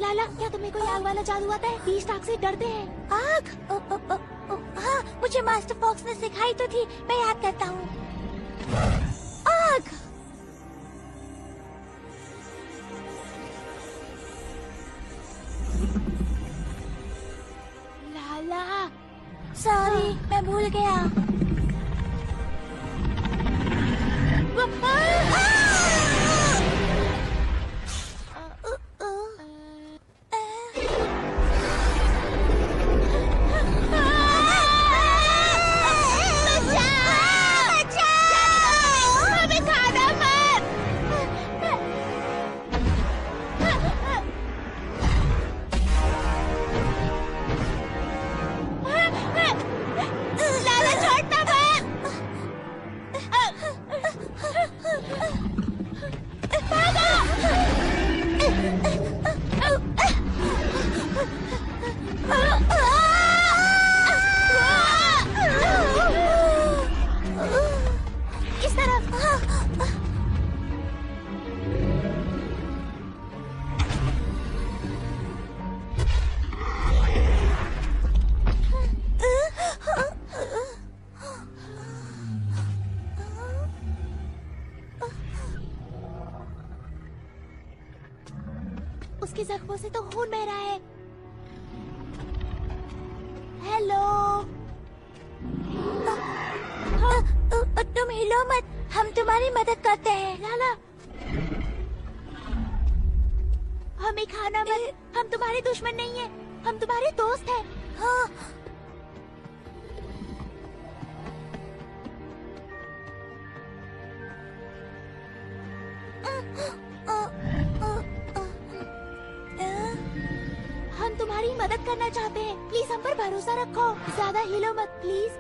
लाला, क्या तुम्हें कोई आग वाला जादू आता है? बीस्ट आग से डरते हैं। आग? हाँ, मुझे मास्टर फॉक्स ने सिखाई तो थी। मैं याद करता हूँ। आग। लाला, सॉरी, मैं भूल गया। इस तरफ। उसके जख्मों से तो खून बह रहा है। हेलो, तुम हिलो मत, हम तुम्हारी मदद करते हैं। लाला, हमें खाना मत, हम तुम्हारे दुश्मन नहीं हैं, हम तुम्हारे दोस्त हैं। हाँ। हम तुम्हारी मदद करना चाहते हैं। प्लीज हम पर भरोसा रखो, ज्यादा हिलो मत प्लीज।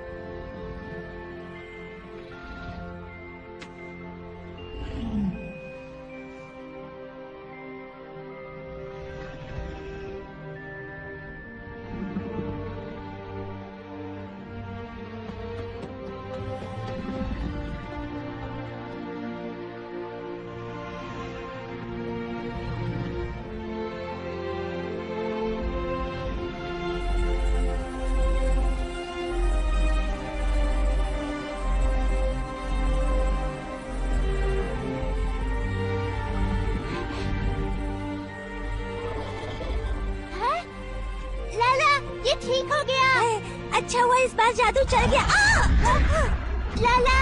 ठीक हो गया। अच्छा हुआ इस बार जादू चल गया। लाला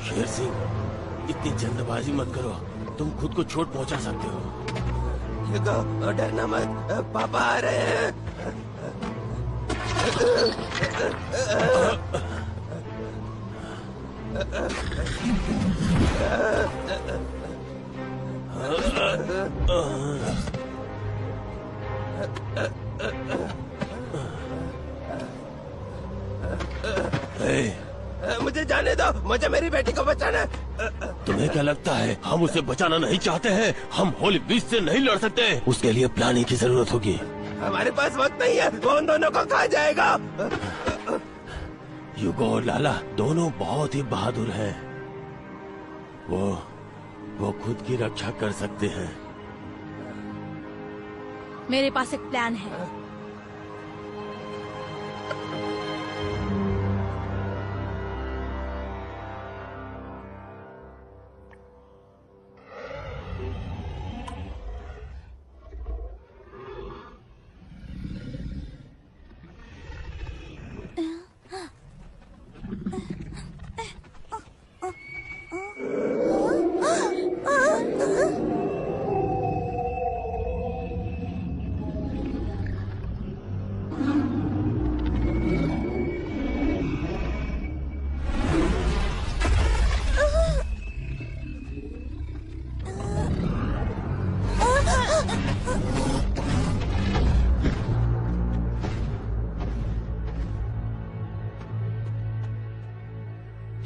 शेर सिंह, इतनी जल्दबाजी मत करो, तुम खुद को चोट पहुंचा सकते हो। ह्यूगो, डरना मत, पापा आ रहे हैं। मुझे जाने दो, मुझे मेरी बेटी को बचाना। तुम्हें क्या लगता है हम उसे बचाना नहीं चाहते हैं? हम होली बीच से नहीं लड़ सकते, उसके लिए प्लानिंग की जरूरत होगी। हमारे पास वक्त नहीं है, वो उन दोनों को खा जाएगा। ह्यूगो और लाला दोनों बहुत ही बहादुर हैं। वो खुद की रक्षा कर सकते हैं। मेरे पास एक प्लान है।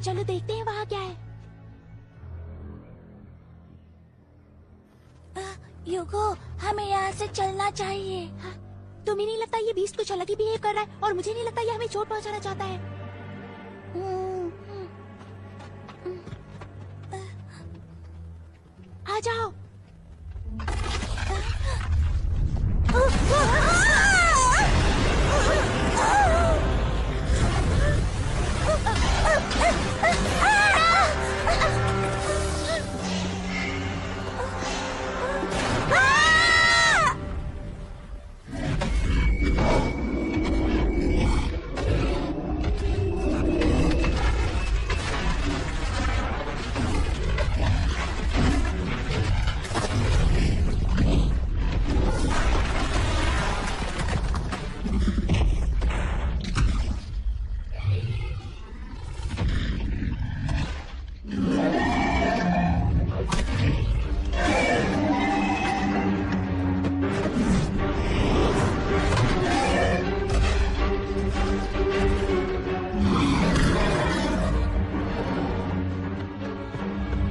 चलो देखते हैं वहाँ क्या है। ह्यूगो, हमें यहाँ से चलना चाहिए। तुम्हें नहीं लगता ये बीस्ट कुछ अलग ही बिहेव कर रहा है? और मुझे नहीं लगता ये हमें चोट पहुँचाना चाहता है। आ जाओ।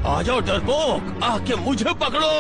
आ जाओ डरपोक, आके मुझे पकड़ो।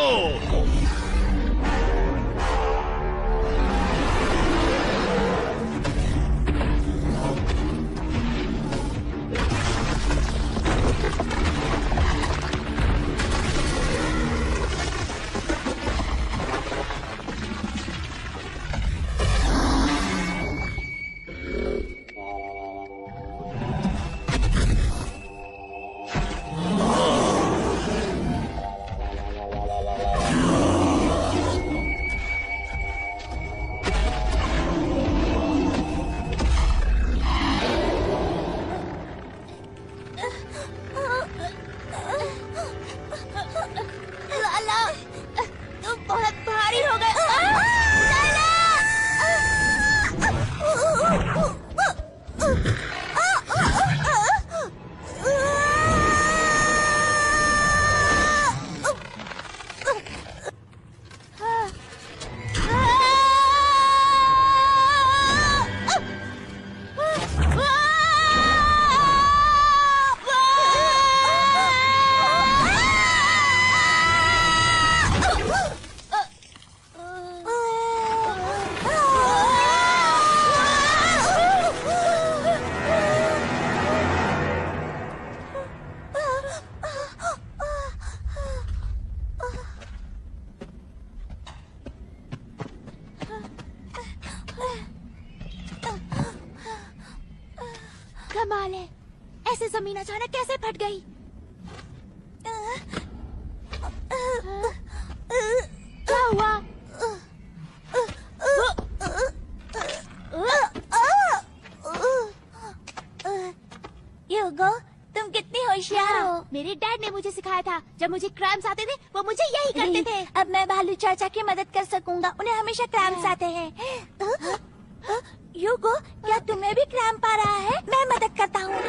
कमाल है, ऐसे जमीन अचानक कैसे फट गई? क्या हुआ? ह्यूगो, तुम कितनी होशियार हो। मेरे डैड ने मुझे सिखाया था, जब मुझे क्रैम्स आते थे वो मुझे यही करते थे। अब मैं भालू चाचा की मदद कर सकूंगा, उन्हें हमेशा क्रैम्स आते हैं। ह्यूगो, क्या तुम्हें भी क्रैम्प आ रहा है? मैं मदद करता हूँ।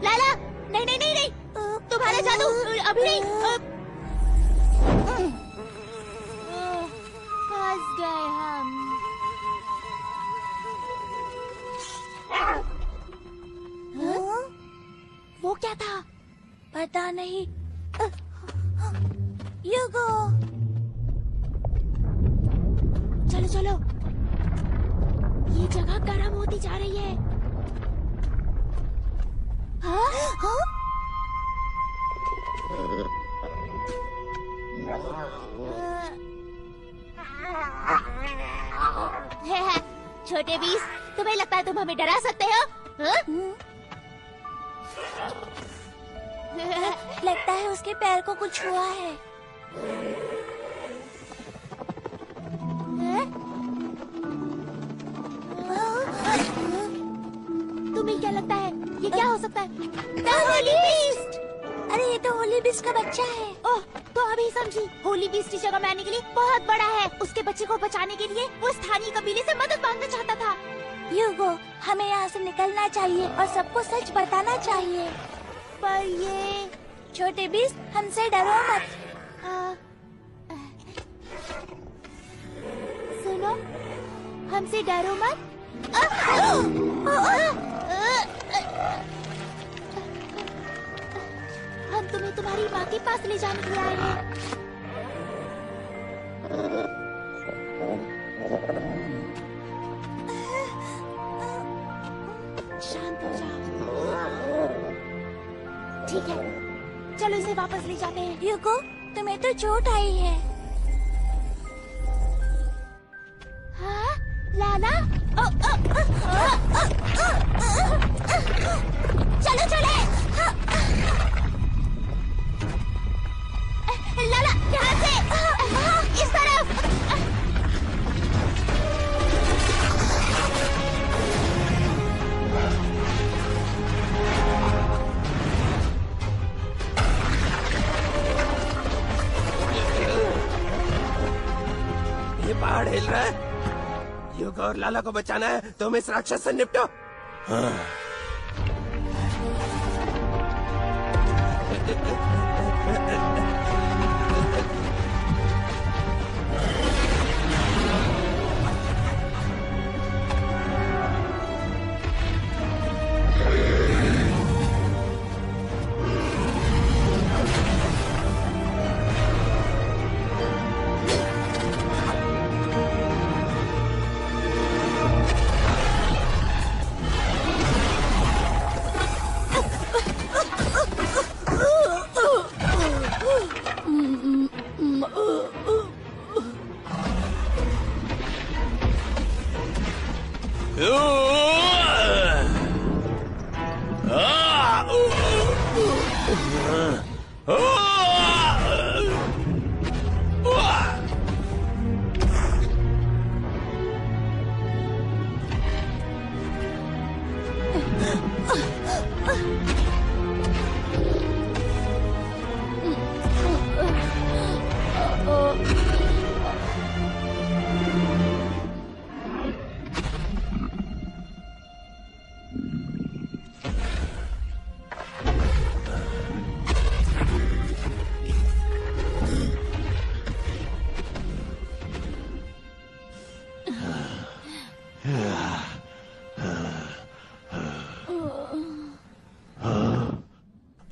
लाला, नहीं नहीं नहीं नहीं, तुम्हारा जादू अभी नहीं। फंस गए हम। वो क्या था? पता नहीं। ह्यूगो, चलो चलो, ये जगह गर्म होती जा रही है। हाँ? हाँ? छोटे बीस, तुम्हें लगता है तुम हमें डरा सकते हो? लगता है उसके पैर को कुछ हुआ है। तुम्हें क्या लगता है ये क्या हो सकता है? होली बीस्ट! अरे ये तो होली बीस्ट का बच्चा है। ओह, तो अभी समझी। होली बीस्ट की जगह में आने के लिए बहुत बड़ा है। उसके बच्चे को बचाने के लिए वो स्थानीय कबीले से मदद मांगना चाहता था। ह्यूगो, हमें यहाँ से निकलना चाहिए और सबको सच बताना चाहिए। पर ये छोटे बीस्ट, हमसे डरो मत। सुनो, हमसे डरो मत। हम तुम्हें तुम्हारी माँ के पास ले जाने के लिए आए हैं। शांत हो जाओ। ठीक है, चलो इसे वापस ले जाते हैं। ह्यूगो, तुम्हें तो चोट आई है। हाँ, लाला? चलो चले। लाला, ध्यान से, इस तरफ। ये पहाड़ हिल रहा है। ह्यूगो और लाला को बचाना है, तुम इस राक्षस से निपटो। हाँ।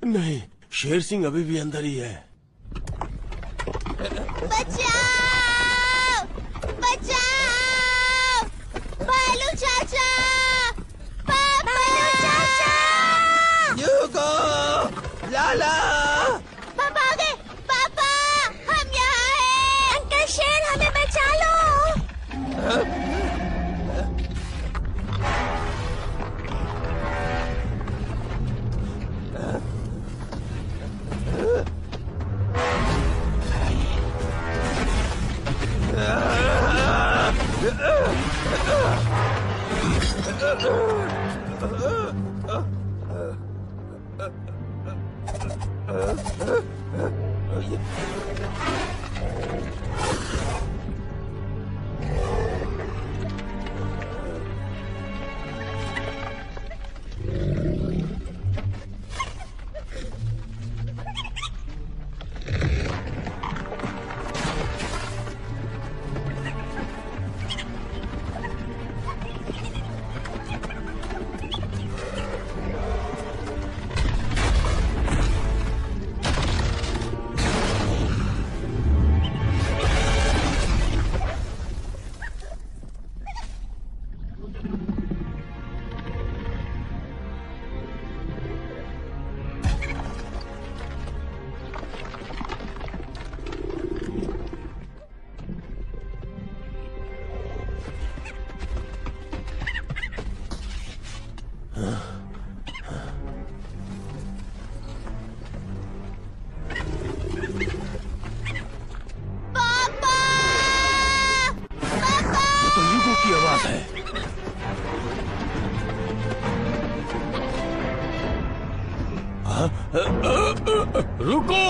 नहीं, शेर सिंह अभी भी अंदर ही है। बचाओ! बचाओ! भालू चाचा! पापा! ह्यूगो! लाला! पापा आ गए! पापा! हम यहाँ हैं! अंकल शेर हमें बचा लो! रुको!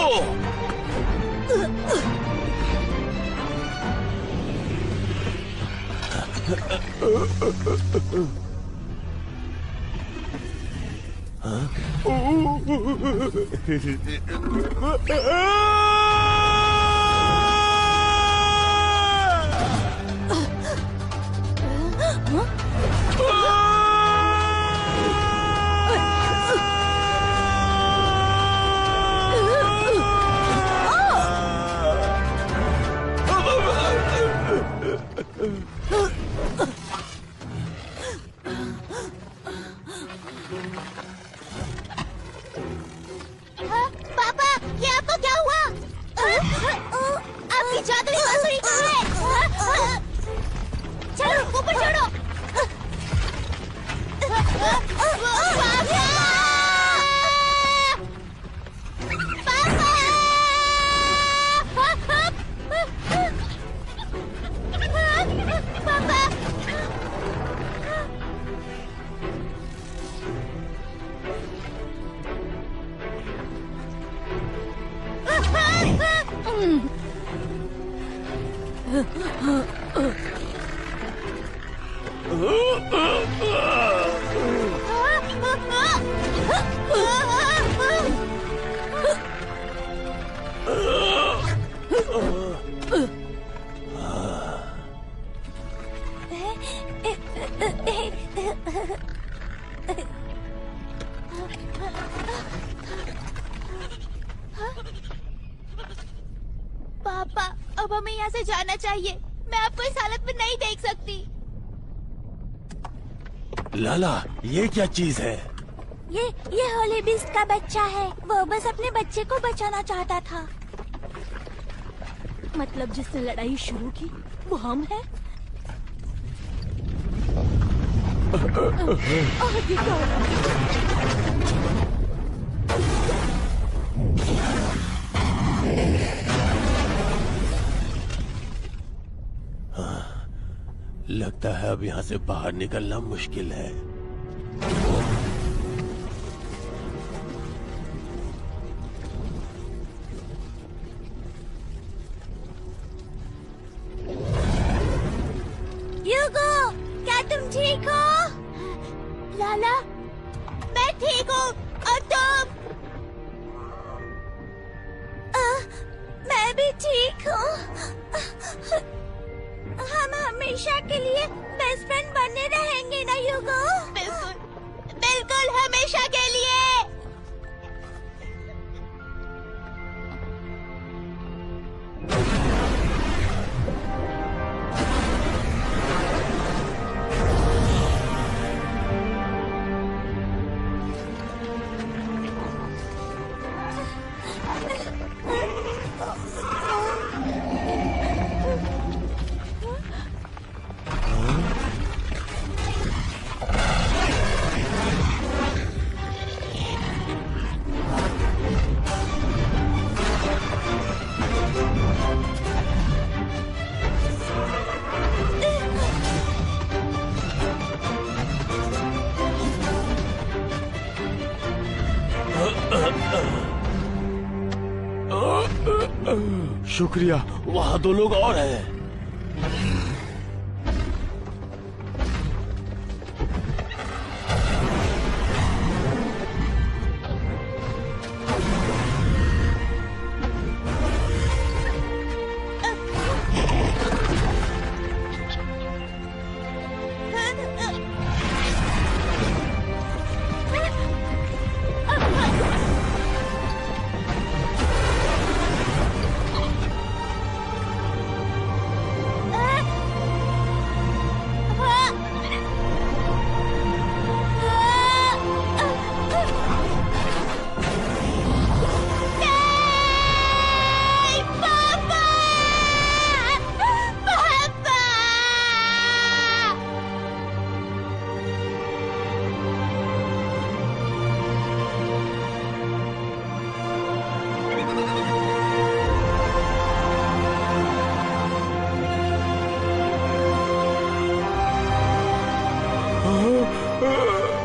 पापा, ये आपको क्या हुआ? आपकी जादुई बांसुरी कहाँ है? चलो ऊपर चढ़ो। पापा, अब हमें यहाँ से जाना चाहिए। मैं आपको इस हालत में नहीं देख सकती। लाला, ये क्या चीज है? ये होली बीस्ट का बच्चा है। वो बस अपने बच्चे को बचाना चाहता था। मतलब जिसने लड़ाई शुरू की वो हम हैं? लगता है अब यहाँ से बाहर निकलना मुश्किल है। ह्यूगो, क्या तुम ठीक हो? लाला, मैं ठीक हूँ। और तुम? मैं भी ठीक हूँ। हम हमेशा के लिए बेस्ट फ्रेंड बने रहेंगे ना ह्यूगो? बिल्कुल, बिल्कुल हमेशा के लिए। शुक्रिया, वहाँ 2 लोग और हैं।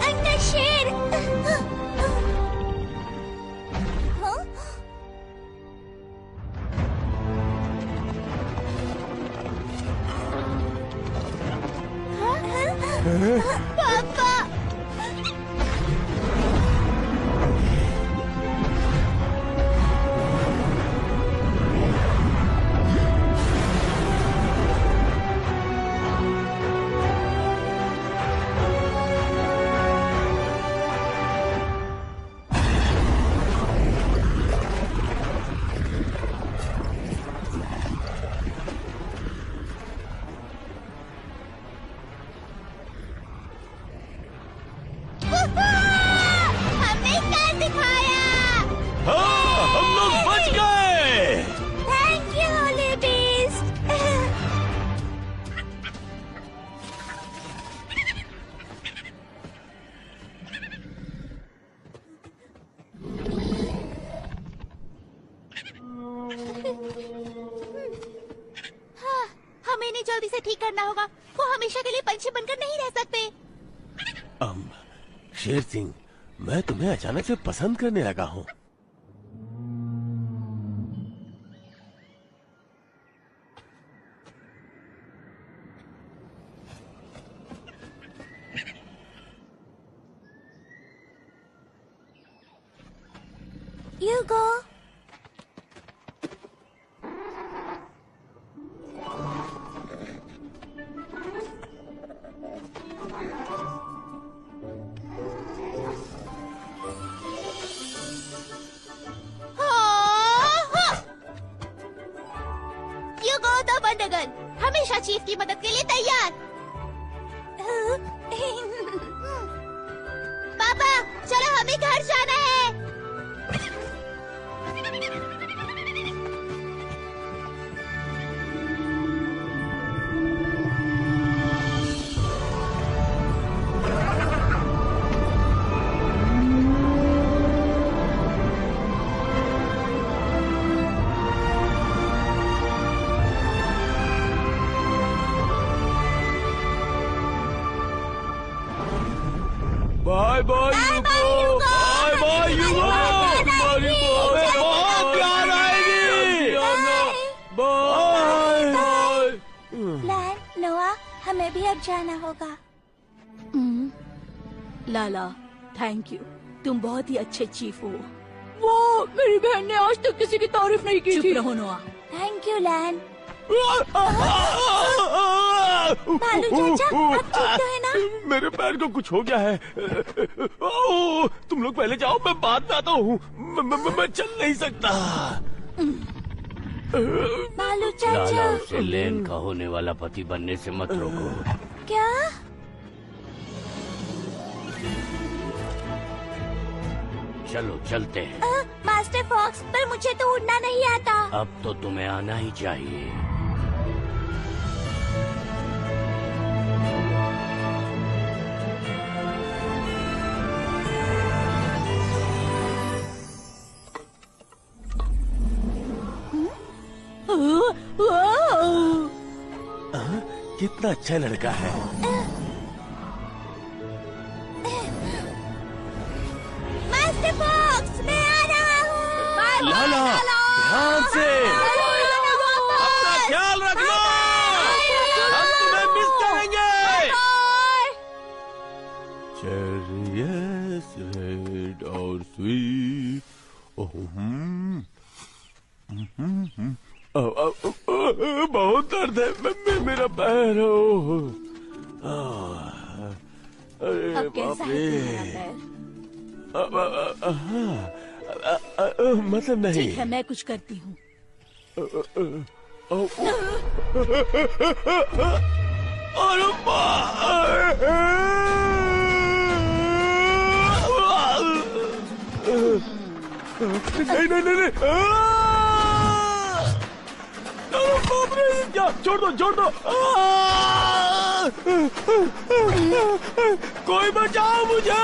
अंदर शेर। पापा। हमने कर दिखाया। हाँ, हम लोग बच गए। Thank you Holi beast. हाँ, हमें इन्हें जल्दी से ठीक करना होगा। वो हमेशा के लिए पंछी बनकर नहीं रह सकते। शेर सिंह, मैं तुम्हें अचानक से पसंद करने लगा हूँ। Hugo. हमेशा चीफ की मदद के लिए तैयार। पापा, चलो हमें घर जाना है। बाय बाय यूगो, बाय बाय यूगो, बहुत प्यार आएगी। Bye bye. लैन, नोआ, हमें भी अब जाना होगा। लाला, थैंक यू, तुम बहुत ही अच्छे चीफ हो। वाह, मेरी बहन ने आज तक किसी की तारीफ नहीं की। चुप रहो नोआ। थैंक यू लैन। भालू चाचा, आप ठीक तो है ना? मेरे पैर को कुछ हो गया है। तुम लोग पहले जाओ, मैं बाद में आता हूँ। मैं चल नहीं सकता। भालू चाचा। लाला, उसे लेन का होने वाला पति बनने से मत रोको। क्या? चलो चलते हैं। मास्टर फॉक्स, पर मुझे तो उड़ना नहीं आता। अब तो तुम्हें आना ही चाहिए। कितना अच्छा लड़का है। मास्टर फॉक्स, मैं आ रहा हूँ। लाला, ध्यान से। स्वीट और स्वीट। बहुत दर्द है मेरा पैर। अरे अब कैसा है तुम्हारा पैर? मतलब नहीं। ठीक है, मैं कुछ करती हूँ। नहीं नहीं नहीं बाप रे, क्या? छोड़ दो। कोई बचाओ मुझे।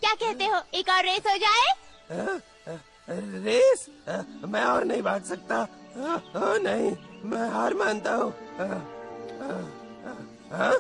क्या कहते हो, एक और रेस हो जाए? रेस? मैं और नहीं भाग सकता। नहीं, मैं हार मानता हूँ। हाँ?